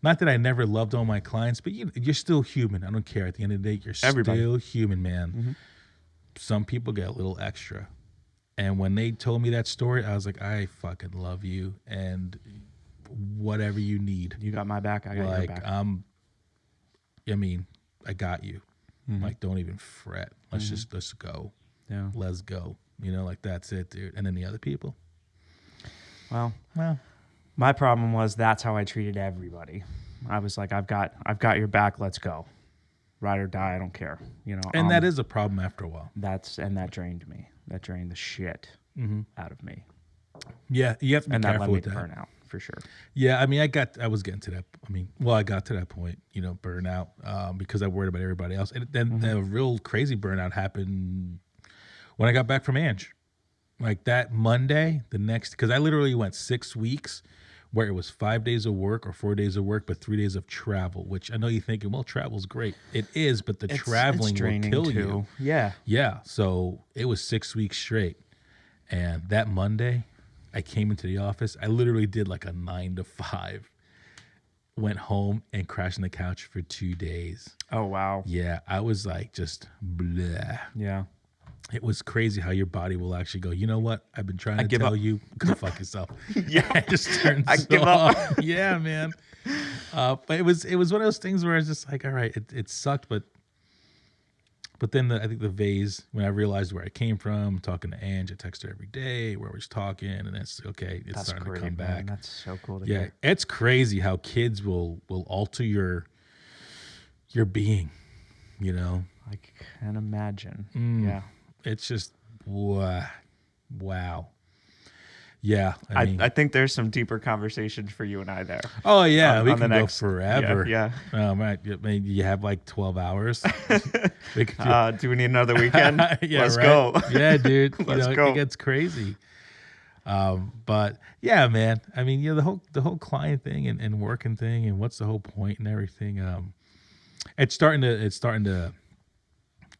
not that I never loved all my clients, but you're still human. I don't care. At the end of the day, you're still human, man. Mm-hmm. Some people get a little extra. And when they told me that story, I was like, I fucking love you. And whatever you need. You got my back. I got your back. I got you. Mm-hmm. Like, don't even fret. Let's go. Yeah. Let's go. Like, that's it, dude. And then the other people. Well, my problem was that's how I treated everybody. I was like, I've got your back. Let's go. Ride or die. I don't care. And that is a problem after a while. That drained me. That drained the shit out of me. Yeah, you have to be and careful with that. that. And that led me to burnout for sure. Yeah, I was getting to that. I got to that point, burnout, because I worried about everybody else. And then the real crazy burnout happened when I got back from Ange. Like that Monday, because I literally went 6 weeks where it was 5 days of work or 4 days of work, but 3 days of travel, which I know you're thinking, well, travel's great. It is, but traveling will kill you. Yeah. Yeah. So it was 6 weeks straight. And that Monday, I came into the office. I literally did like a 9 to 5. Went home and crashed on the couch for 2 days. Oh, wow. Yeah. I was like just blah. Yeah. It was crazy how your body will actually go, you know what? I've been trying to tell you, go fuck yourself. Yeah. It just turns give up. Yeah, man. But it was one of those things where I was just like, all right, it sucked, but then I think the vase, when I realized where I came from, talking to Ange, I text her every day, we're always talking, and it's okay, it's starting to come back. That's so cool to hear. Yeah, it's crazy how kids will alter your being, I can imagine. Yeah. It's just, wow. Yeah. I think there's some deeper conversations for you and I there. Oh, yeah. We can go forever. Yeah. Right. You have like 12 hours. Do we need another weekend? Yeah, Let's go. Yeah, dude. Let's go. It gets crazy. But yeah, man. The whole client thing and working thing and what's the whole point and everything. It's starting to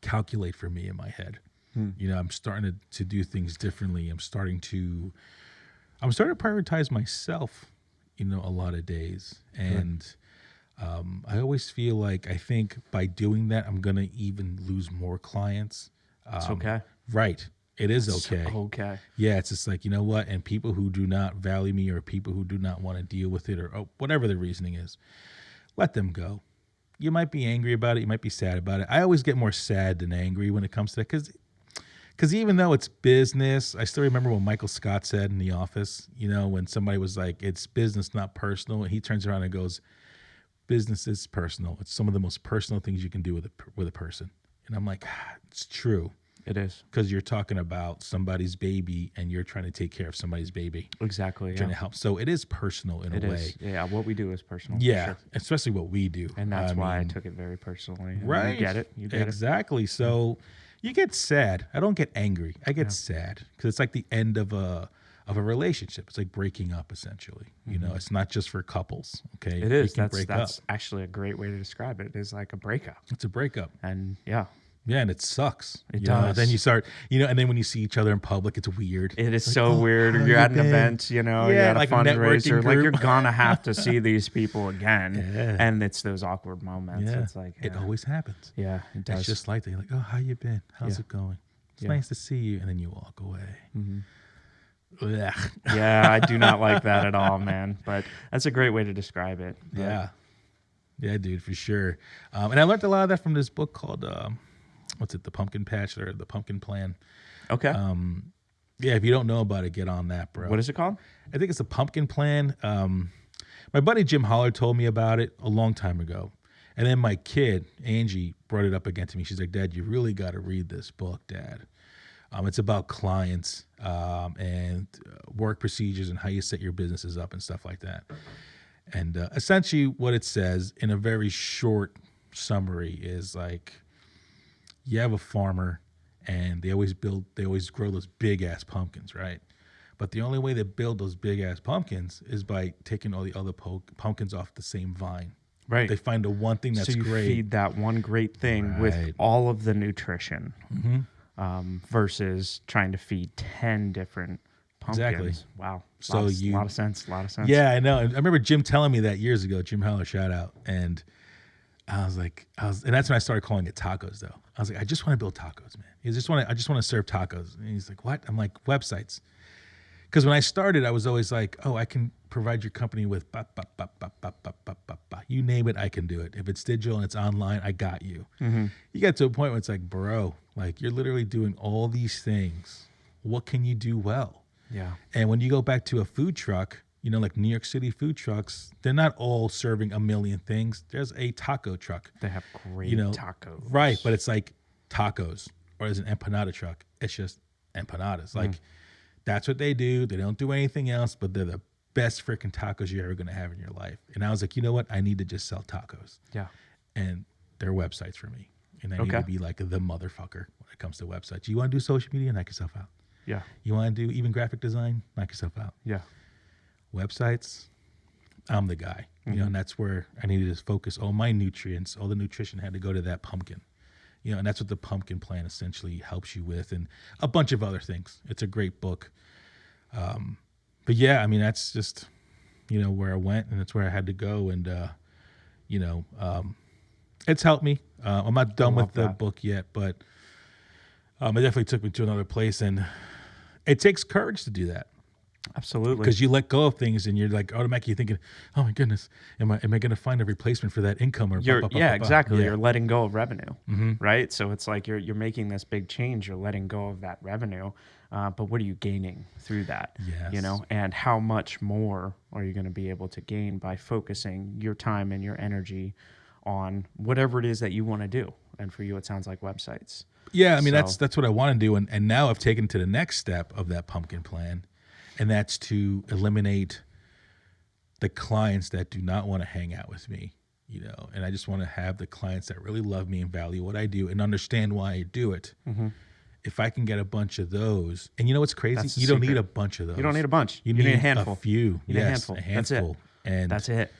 calculate for me in my head. I'm starting to do things differently. I'm starting to prioritize myself, a lot of days. And I always feel like I think by doing that, I'm going to even lose more clients. It's okay. Right. It is okay. It's okay. Yeah, it's just like, you know what? And people who do not value me or people who do not want to deal with it or whatever the reasoning is, let them go. You might be angry about it. You might be sad about it. I always get more sad than angry when it comes to that because even though it's business, I still remember what Michael Scott said in The Office, when somebody was like, it's business, not personal. And he turns around and goes, business is personal. It's some of the most personal things you can do with a person. And I'm like, it's true. It is. Because you're talking about somebody's baby and you're trying to take care of somebody's baby. Exactly. Trying to help. So it is personal in a way. Yeah, what we do is personal. Yeah, for sure. Especially what we do. And that's why I took it very personally. Right. You get it. Exactly. So you get sad. I don't get angry. I get sad because it's like the end of a relationship. It's like breaking up, essentially. It's not just for couples. Okay. It is. That's actually a great way to describe it. It is like a breakup. It's a breakup. And yeah. Yeah, and it sucks. It does. Then you start, and then when you see each other in public, it's weird. It is like, so weird. Or you're at an event, you're at a fundraiser. Like you're gonna have to see these people again, and it's those awkward moments. Yeah. It's like it always happens. Yeah, it does. It's just like that. You're like, oh, how you been? How's it going? It's nice to see you, and then you walk away. Mm-hmm. Yeah, I do not like that at all, man. But that's a great way to describe it. Yeah, dude, for sure. And I learned a lot of that from this book called. What's it? The Pumpkin Patch or the Pumpkin Plan. Okay. Yeah, if you don't know about it, get on that, bro. What is it called? I think it's the Pumpkin Plan. My buddy Jim Holler told me about it a long time ago. And then my kid, Angie, brought it up again to me. She's like, Dad, you really got to read this book, Dad. It's about clients and work procedures and how you set your businesses up and stuff like that. And essentially what it says in a very short summary is like, you have a farmer and they always grow those big ass pumpkins, right? But the only way they build those big ass pumpkins is by taking all the other pumpkins off the same vine. Right. They find the one thing that's so you great. feed that one great thing with all of the nutrition versus trying to feed 10 different pumpkins. Exactly. Wow. A lot of sense. Yeah, I know. I remember Jim telling me that years ago. Jim Heller, shout out. And and that's when I started calling it tacos, though. I was like, I just want to build tacos, man. I just want to serve tacos. And he's like, what? I'm like, websites. Because when I started, I was always like, oh, I can provide your company with you name it, I can do it. If it's digital and it's online, I got you. Mm-hmm. You get to a point where it's like, bro, like you're literally doing all these things. What can you do well? Yeah. And when you go back to a food truck, you know, like New York City food trucks, they're not all serving a million things. There's a taco truck. They have great tacos. Right, but it's like tacos. Or there's an empanada truck. It's just empanadas. Like, that's what they do. They don't do anything else, but they're the best freaking tacos you're ever going to have in your life. And I was like, you know what? I need to just sell tacos. Yeah. And they're websites for me. And I need to be like the motherfucker when it comes to websites. You want to do social media? Knock yourself out. Yeah. You want to do even graphic design? Knock yourself out. Yeah. Websites, I'm the guy. You know, and that's where I needed to focus all my nutrients, all the nutrition had to go to that pumpkin. You know, and that's what the pumpkin plan essentially helps you with, and a bunch of other things. It's a great book. But yeah, I mean, that's just, you know, where I went, and that's where I had to go. And, you know, it's helped me. I'm not done with the book yet, but it definitely took me to another place. And it takes courage to do that. Absolutely. Because you let go of things and you're like automatically thinking, oh my goodness, am I going to find a replacement for that income? Or exactly. Yeah. You're letting go of revenue, right? So it's like you're making this big change. You're letting go of that revenue, but what are you gaining through that? Yes. You know, and how much more are you going to be able to gain by focusing your time and your energy on whatever it is that you want to do? And for you, it sounds like websites. Yeah, I mean, that's what I want to do. And now I've taken to the next step of that pumpkin plan. And that's to eliminate the clients that do not want to hang out with me, you know, and I just want to have the clients that really love me and value what I do and understand why I do it. Mm-hmm. If I can get a bunch of those, and you know what's crazy? You don't need a bunch of those. You don't need a bunch. You need a handful. A few. You need a handful. That's it. And that's it.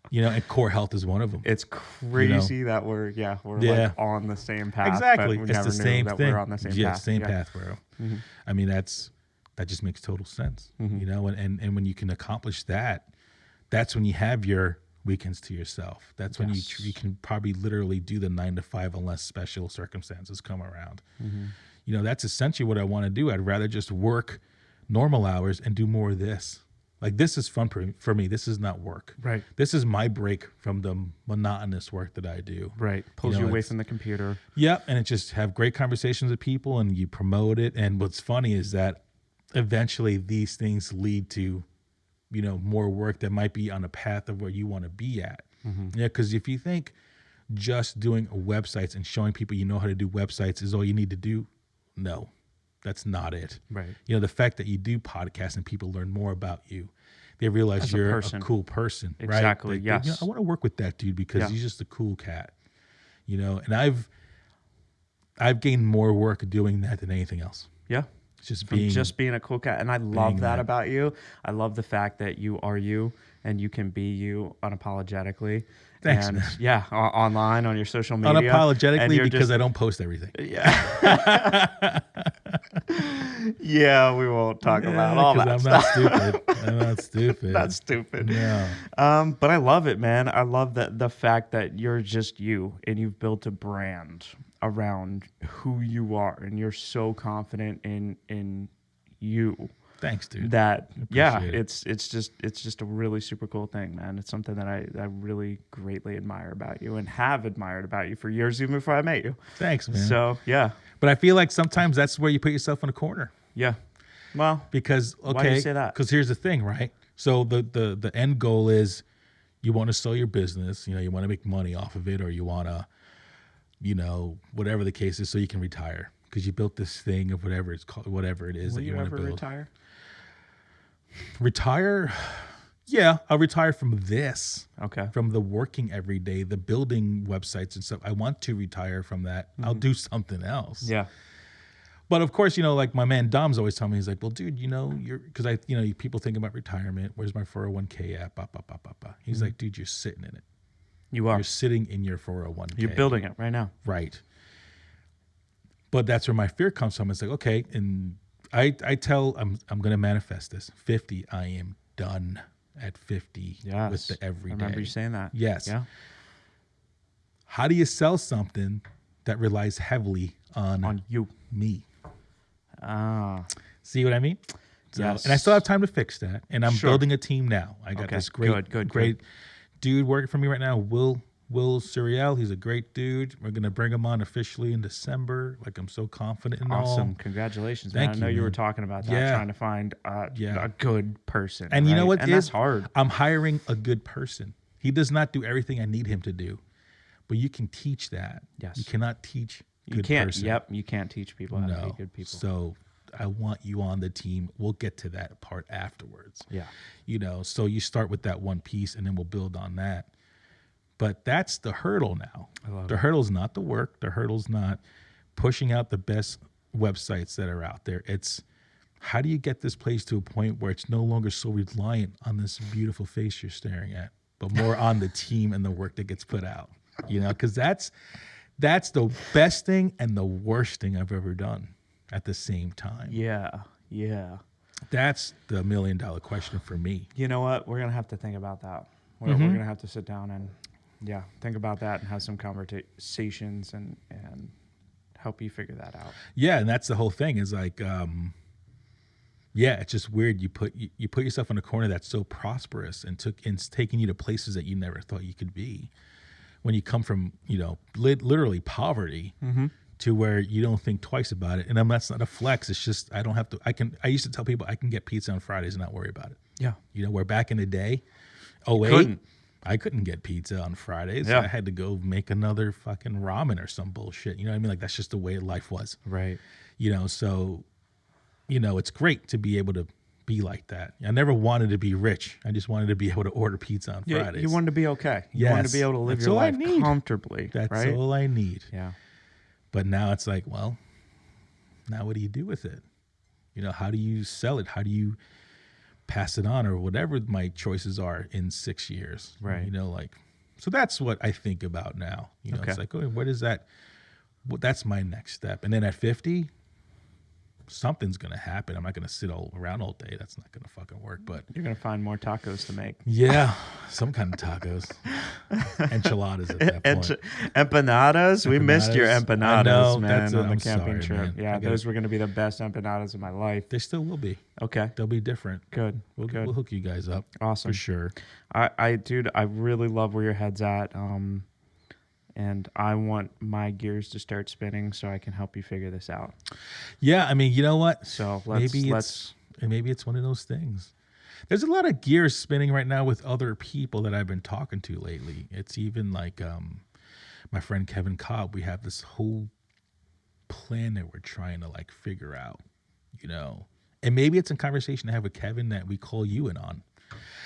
You know, and Core Health is one of them. It's crazy that we're like on the same path. Exactly. But we it's never the same knew that thing. we're on the same path. Same path, bro. Mm-hmm. I mean, that just makes total sense, you know, and when you can accomplish that, that's when you have your weekends to yourself. That's when you can probably literally do the 9 to 5 unless special circumstances come around. Mm-hmm. You know, that's essentially what I want to do. I'd rather just work normal hours and do more of this. Like, this is fun for me. This is not work. Right. This is my break from the monotonous work that I do. Right. Pulls you away from the computer. Yep. And it just have great conversations with people and you promote it. And what's funny is that eventually these things lead to, you know, more work that might be on a path of where you want to be at. Mm-hmm. Yeah, because if you think just doing websites and showing people you know how to do websites is all you need to do, no, that's not it. Right. You know, the fact that you do podcasts and people learn more about you, they realize you're a cool person. Exactly. Right? Yes. You know, I want to work with that dude because he's just a cool cat. You know, and I've gained more work doing that than anything else. Yeah. Just being a cool cat. And I love that about you. I love the fact that you are you and you can be you unapologetically. Thanks, and man. Online on your social media. Unapologetically because I don't post everything. Yeah. Yeah, we won't talk about all that I'm stuff. I'm not stupid. Not stupid. Yeah. But I love it, man. I love the fact that you're just you and you've built a brand around who you are and you're so confident in you. Thanks, dude. That it's just a really super cool thing, man. It's something that I really greatly admire about you and have admired about you for years even before I met you. Thanks, man. So yeah. But I feel like sometimes that's where you put yourself in a corner. Yeah. Well, because why do you say that? Because here's the thing, right? So the end goal is you want to sell your business, you want to make money off of it, or you want to, whatever the case is, so you can retire because you built this thing of whatever it's called, whatever it is that you want to build. Retire? Retire? Yeah, I'll retire from this. Okay. From the working every day, the building websites and stuff. I want to retire from that. I'll do something else. Yeah. But of course, like my man Dom's always telling me, he's like, well, dude, because people think about retirement. Where's my 401k at? Bah, bah, bah, bah, bah. He's like, dude, you're sitting in it. You are. You're sitting in your 401k. You're building it right now. Right. But that's where my fear comes from. It's like, okay, and I tell I'm going to manifest this. 50, I am done at 50 with the everyday. I remember you saying that. Yes. Yeah. How do you sell something that relies heavily on you, me? Ah. See what I mean? So, yes. And I still have time to fix that. And I'm building a team now. I got this great dude working for me right now, Will Suriel. He's a great dude. We're going to bring him on officially in December. Like, I'm so confident in all. Awesome. Congratulations, man. I know you were talking about that, trying to find a good person. And you know what? And that's hard. I'm hiring a good person. He does not do everything I need him to do. But you can teach that. Yes. You cannot teach you can't teach people how to be good people. So I want you on the team. We'll get to that part afterwards. Yeah. So you start with that one piece and then we'll build on that. But that's the hurdle now. The hurdle's not the work. The hurdle's not pushing out the best websites that are out there. It's how do you get this place to a point where it's no longer so reliant on this beautiful face you're staring at, but more on the team and the work that gets put out. Because that's the best thing and the worst thing I've ever done at the same time. Yeah. Yeah. That's the $1 million question for me. You know what? We're going to have to think about that. We're going to have to sit down and think about that and have some conversations and help you figure that out. Yeah, and that's the whole thing is like, it's just weird. You put yourself in a corner that's so prosperous and it's taking you to places that you never thought you could be. When you come from, literally poverty to where you don't think twice about it. And that's not a flex. It's just, I don't have to, I used to tell people I can get pizza on Fridays and not worry about it. Yeah. Where back in the day, I couldn't get pizza on Fridays. Yeah. I had to go make another fucking ramen or some bullshit. You know what I mean? Like, that's just the way life was. Right. So, it's great to be able to be like that. I never wanted to be rich. I just wanted to be able to order pizza on Fridays. You wanted to be okay. You wanted to be able to live your life comfortably. That's all I need. Yeah. But now it's like, well, now what do you do with it? How do you sell it? How do you pass it on or whatever my choices are in 6 years? Right. So that's what I think about now. It's like, what is that? That's my next step. And then at 50, something's going to happen. I'm not going to sit around all day. That's not going to fucking work. But you're going to find more tacos to make. Yeah, some kind of tacos. Enchiladas at that point. Empanadas? We missed your empanadas, man, on the camping trip. Man. Yeah, those were going to be the best empanadas of my life. They still will be. Okay. They'll be different. Good. We'll hook you guys up. Awesome. For sure. Dude, I really love where your head's at. And I want my gears to start spinning so I can help you figure this out. Yeah, I mean, you know what? So maybe it's one of those things. There's a lot of gears spinning right now with other people that I've been talking to lately. It's even like my friend Kevin Cobb. We have this whole plan that we're trying to like figure out, And maybe it's a conversation to have with Kevin that we call you in on.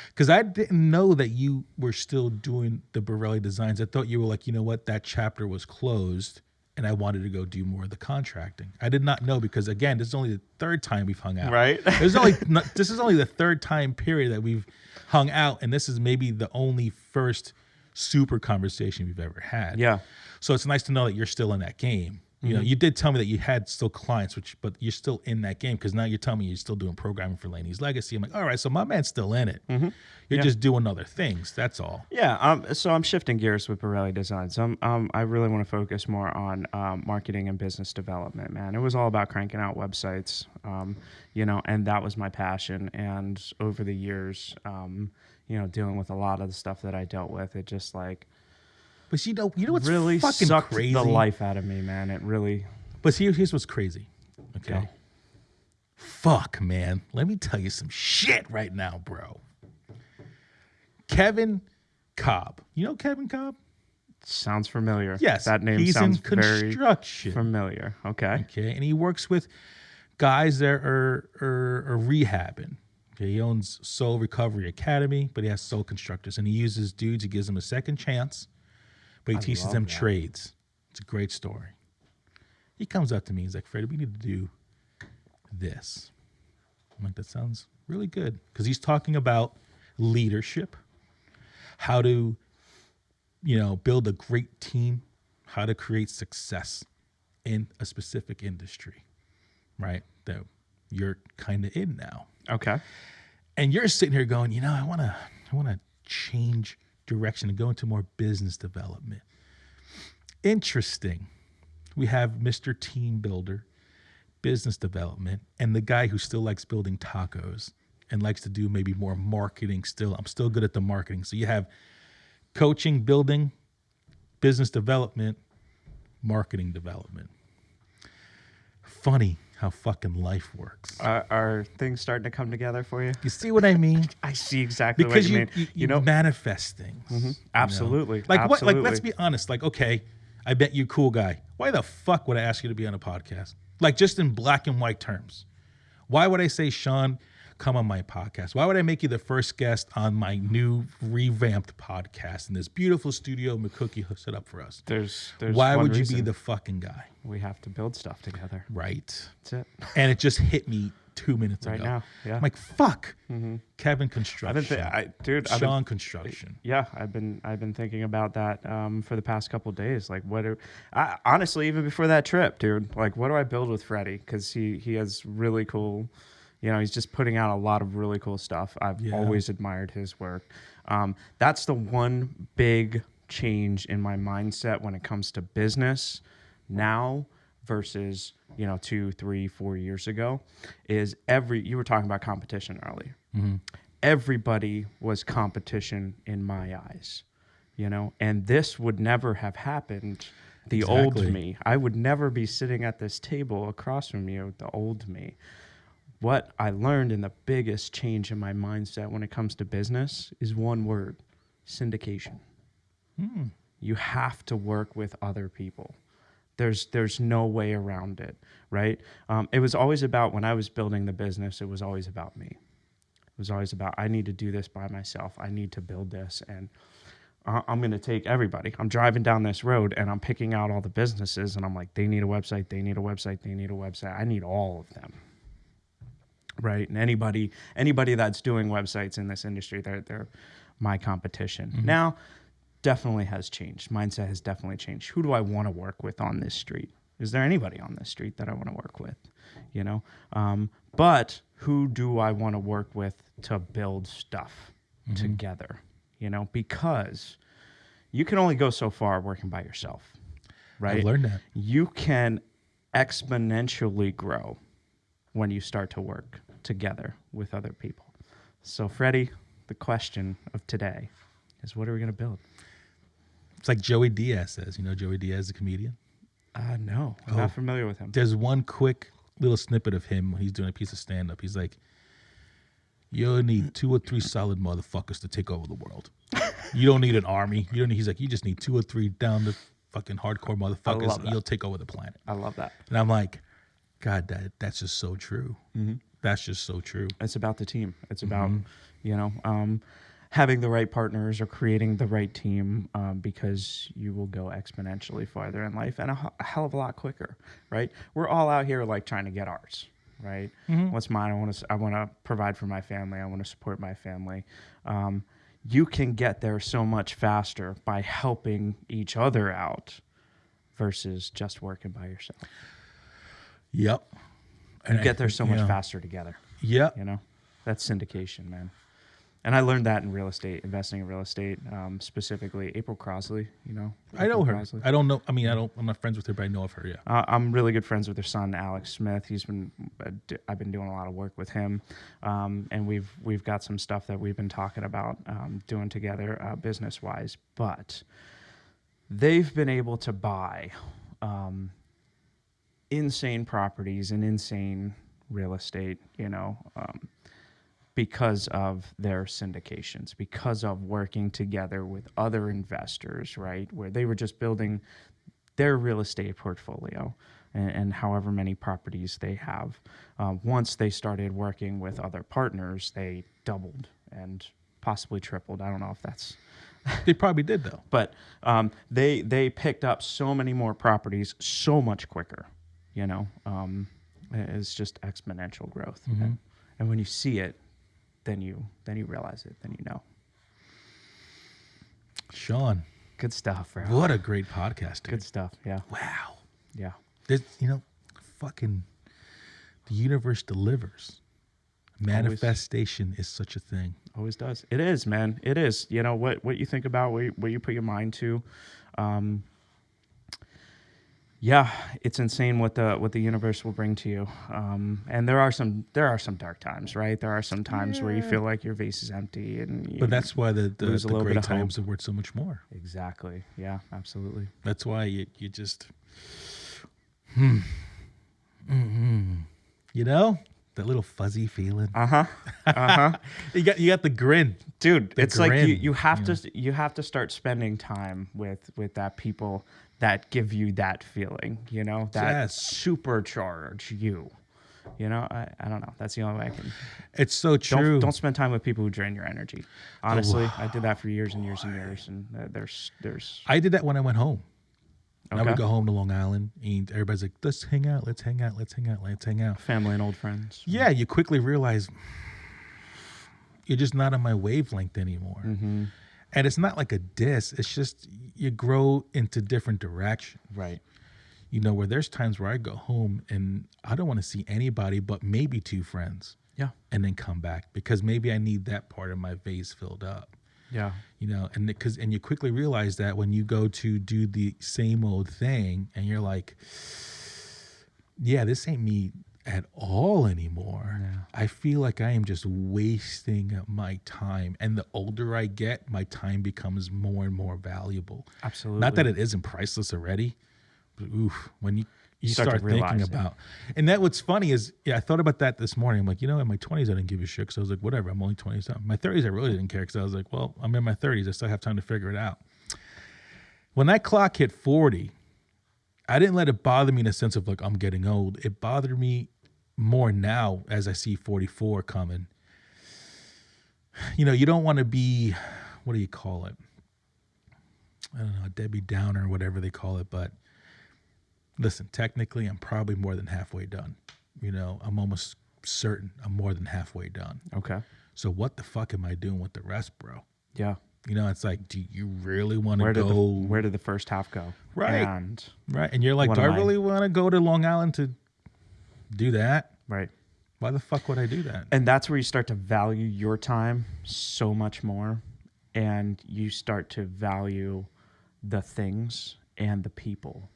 Because I didn't know that you were still doing the Borelli designs. I thought you were like, you know what, that chapter was closed and I wanted to go do more of the contracting. I did not know because, again, this is only the third time we've hung out. Right. This is only the third time period that we've hung out, and this is maybe the only first super conversation we've ever had. Yeah. So it's nice to know that you're still in that game. You did tell me that you had still clients, but you're still in that game because now you're telling me you're still doing programming for Laney's Legacy. I'm like, all right, so my man's still in it. You're just doing other things. That's all. Yeah. So I'm shifting gears with Borelli Designs. I really want to focus more on marketing and business development, man. It was all about cranking out websites, and that was my passion. And over the years, dealing with a lot of the stuff that I dealt with, it just like. But you know what's really fucking sucked crazy? The life out of me, man. It really. But here's what's crazy. Okay. Fuck, man. Let me tell you some shit right now, bro. Kevin Cobb. You know Kevin Cobb? Sounds familiar. Yes. That name he's sounds in construction. very familiar. Okay. Okay. And he works with guys that are rehabbing. Okay. He owns Soul Recovery Academy, but he has Soul Constructors. And he uses dudes, he gives them a second chance, but he teaches them trades. It's a great story. He comes up to me. He's like, Freddie, we need to do this. I'm like, that sounds really good. Because he's talking about leadership, how to, build a great team, how to create success in a specific industry, right? That you're kind of in now. Okay. And you're sitting here going, I want to change direction and go into more business development. Interesting. We have Mr. Team Builder, business development, and the guy who still likes building tacos and likes to do maybe more marketing still. I'm still good at the marketing. So you have coaching, building, business development, marketing development. Funny how fucking life works. Are things starting to come together for you? You see what I mean? I see exactly Because what you mean. you manifest things. Mm-hmm. Absolutely. Like Absolutely. what? Like let's be honest. Like, okay, I bet you cool guy. Why the fuck would I ask you to be on a podcast? Like just in black and white terms. Why would I say, Shawn, come on my podcast? Why would I make you the first guest on my new revamped podcast in this beautiful studio McCookie set up for us? There's Why one would you reason. be the fucking guy? We have to build stuff together. Right. That's it. And it just hit me 2 minutes Right ago. now, yeah. I'm like, fuck. Mm-hmm. Kevin Construction. Shawn Construction. Yeah, I've been thinking about that for the past couple of days. Like, honestly, even before that trip, dude. Like, what do I build with Freddie? Because he has really cool. He's just putting out a lot of really cool stuff. I've always admired his work. That's the one big change in my mindset when it comes to business now versus 2, 3, 4 years ago. Is you were talking about competition earlier. Mm-hmm. Everybody was competition in my eyes, and this would never have happened. The old me, I would never be sitting at this table across from you, the old me. What I learned in the biggest change in my mindset when it comes to business is one word: syndication. You have to work with other people. There's no way around it, right? It was always about, when I was building the business, it was always about me. It was always about, I need to do this by myself. I need to build this, and I'm going to take everybody. I'm driving down this road, and I'm picking out all the businesses, and I'm like, they need a website, they need a website, they need a website. I need all of them. Right, and anybody that's doing websites in this industry, they're my competition. Mm-hmm. Now, definitely has changed. Mindset has definitely changed. Who do I want to work with on this street? Is there anybody on this street that I want to work with? But who do I want to work with to build stuff together? Because you can only go so far working by yourself. Right, I learned that. You can exponentially grow when you start to work together with other people. So, Freddie, the question of today is, what are we going to build? It's like Joey Diaz says. You know Joey Diaz, the comedian? No, I'm not familiar with him. There's one quick little snippet of him when he's doing a piece of stand-up. He's like, you only need 2 or 3 solid motherfuckers to take over the world. You don't need an army. He's like, you just need 2 or 3 down the fucking hardcore motherfuckers, and you'll take over the planet. I love that. And I'm like, God, that's just so true. Mm-hmm. That's just so true. It's about the team. It's about, having the right partners or creating the right team, because you will go exponentially farther in life and a hell of a lot quicker, right? We're all out here like trying to get ours, right? Mm-hmm. What's mine? I want to provide for my family. I want to support my family. You can get there so much faster by helping each other out versus just working by yourself. Yep. You get there so much faster together. Yeah. That's syndication, man. And I learned that in real estate, investing in real estate, specifically April Crosley, I know her. Crosley. I don't know. I mean, I'm not friends with her, but I know of her, yeah. I'm really good friends with her son, Alex Smith. I've been doing a lot of work with him. And we've got some stuff that we've been talking about doing together business-wise. But they've been able to buy insane properties and insane real estate, because of their syndications, because of working together with other investors, right? Where they were just building their real estate portfolio and however many properties they have. Once they started working with other partners, they doubled and possibly tripled. I don't know if that's... They probably did, though. But they picked up so many more properties so much quicker, you know. It's just exponential growth. And when you see it, then you realize it, then you know. Shawn. Good stuff, bro. What a great podcast, dude. Good stuff, yeah. Wow. Yeah. This, fucking the universe delivers. Manifestation is such a thing. Always does. It is, man. It is. You know, what you think about, what you put your mind to. Yeah, it's insane what the universe will bring to you. And there are some dark times, right? There are some times where you feel like your vase is empty, and but that's why the lose a little great bit of times hope. are worth so much more. Exactly. Yeah, absolutely. That's why you just that little fuzzy feeling. You got the grin, dude. It's grin, like you have to start spending time with that people that give you that feeling, that supercharge you. I don't know. That's the only way I can. It's so true. Don't spend time with people who drain your energy. Honestly, I did that for years and years and years, and there's. I did that when I went home. Okay. I would go home to Long Island, and everybody's like, let's hang out. Family and old friends. Yeah, you quickly realize you're just not on my wavelength anymore. And it's not like a diss. It's just you grow into different directions. Right. Where there's times where I go home and I don't want to see anybody but maybe two friends. Yeah. And then come back because maybe I need that part of my vase filled up. Yeah. And you quickly realize that when you go to do the same old thing and you're like, yeah, this ain't me at all anymore. Yeah. I feel like I am just wasting my time. And the older I get, my time becomes more and more valuable. Absolutely. Not that it isn't priceless already, but when you start thinking about, and that what's funny is, I thought about that this morning. I'm like, in my 20s, I didn't give a shit because I was like, whatever, I'm only 20-something. My 30s, I really didn't care because I was like, well, I'm in my 30s. I still have time to figure it out. When that clock hit 40, I didn't let it bother me in a sense of like, I'm getting old. It bothered me more now as I see 44 coming. You don't want to be, what do you call it? I don't know, Debbie Downer or whatever they call it, but listen, technically, I'm probably more than halfway done. I'm almost certain I'm more than halfway done. Okay. So what the fuck am I doing with the rest, bro? Yeah. It's like, do you really want to go? Where did the first half go? Right. And you're like, do I really want to go to Long Island to do that? Right. Why the fuck would I do that? And that's where you start to value your time so much more. And you start to value the things and the people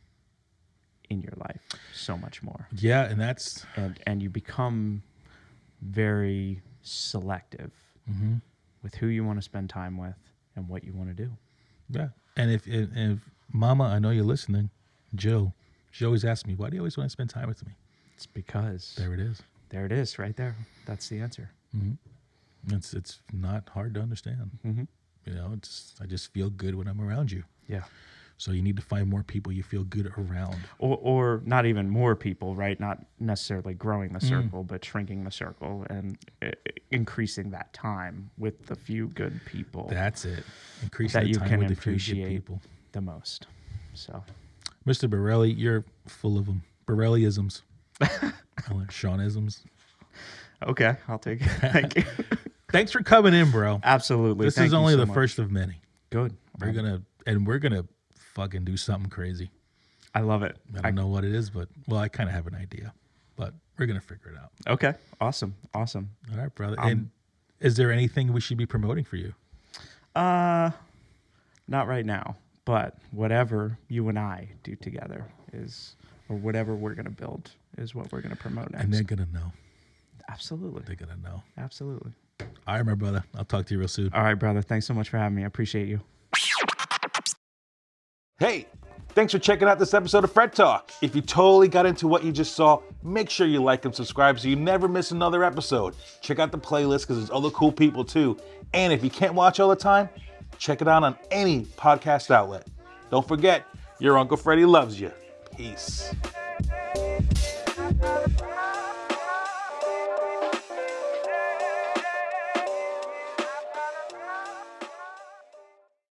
in your life so much more. Yeah, and that's and you become very selective with who you want to spend time with and what you want to do. Yeah, and if Mama, I know you're listening, Jill, she always asks me, why do you always want to spend time with me? It's because there it is. There it is, right there. That's the answer. It's not hard to understand. I just feel good when I'm around you. Yeah. So you need to find more people you feel good around. Or not even more people, right? Not necessarily growing the circle, but shrinking the circle and increasing that time with the few good people. That's it. Increasing that the you time can with the few good appreciate people. The most. So, Mr. Borelli, you're full of them. Borelli-isms. Shawn-isms. Okay, I'll take it. Thank you. Thanks for coming in, bro. Absolutely. This is only the first of many. Good. We're gonna fucking do something crazy. I love it. I don't know what it is, but I kind of have an idea, but we're gonna figure it out. Okay. Awesome. All right, brother. And is there anything we should be promoting for you? Not right now, but whatever you and I do together or whatever we're gonna build is what we're gonna promote next. And they're gonna know. Absolutely. They're gonna know. Absolutely. All right, my brother. I'll talk to you real soon. All right, brother. Thanks so much for having me. I appreciate you. Hey, Thanks for checking out this episode of Fred Talk. If you totally got into what you just saw, make sure you like and subscribe so you never miss another episode. Check out the playlist because there's other cool people too. And if you can't watch all the time, check it out on any podcast outlet. Don't forget, your Uncle Freddie loves you. Peace.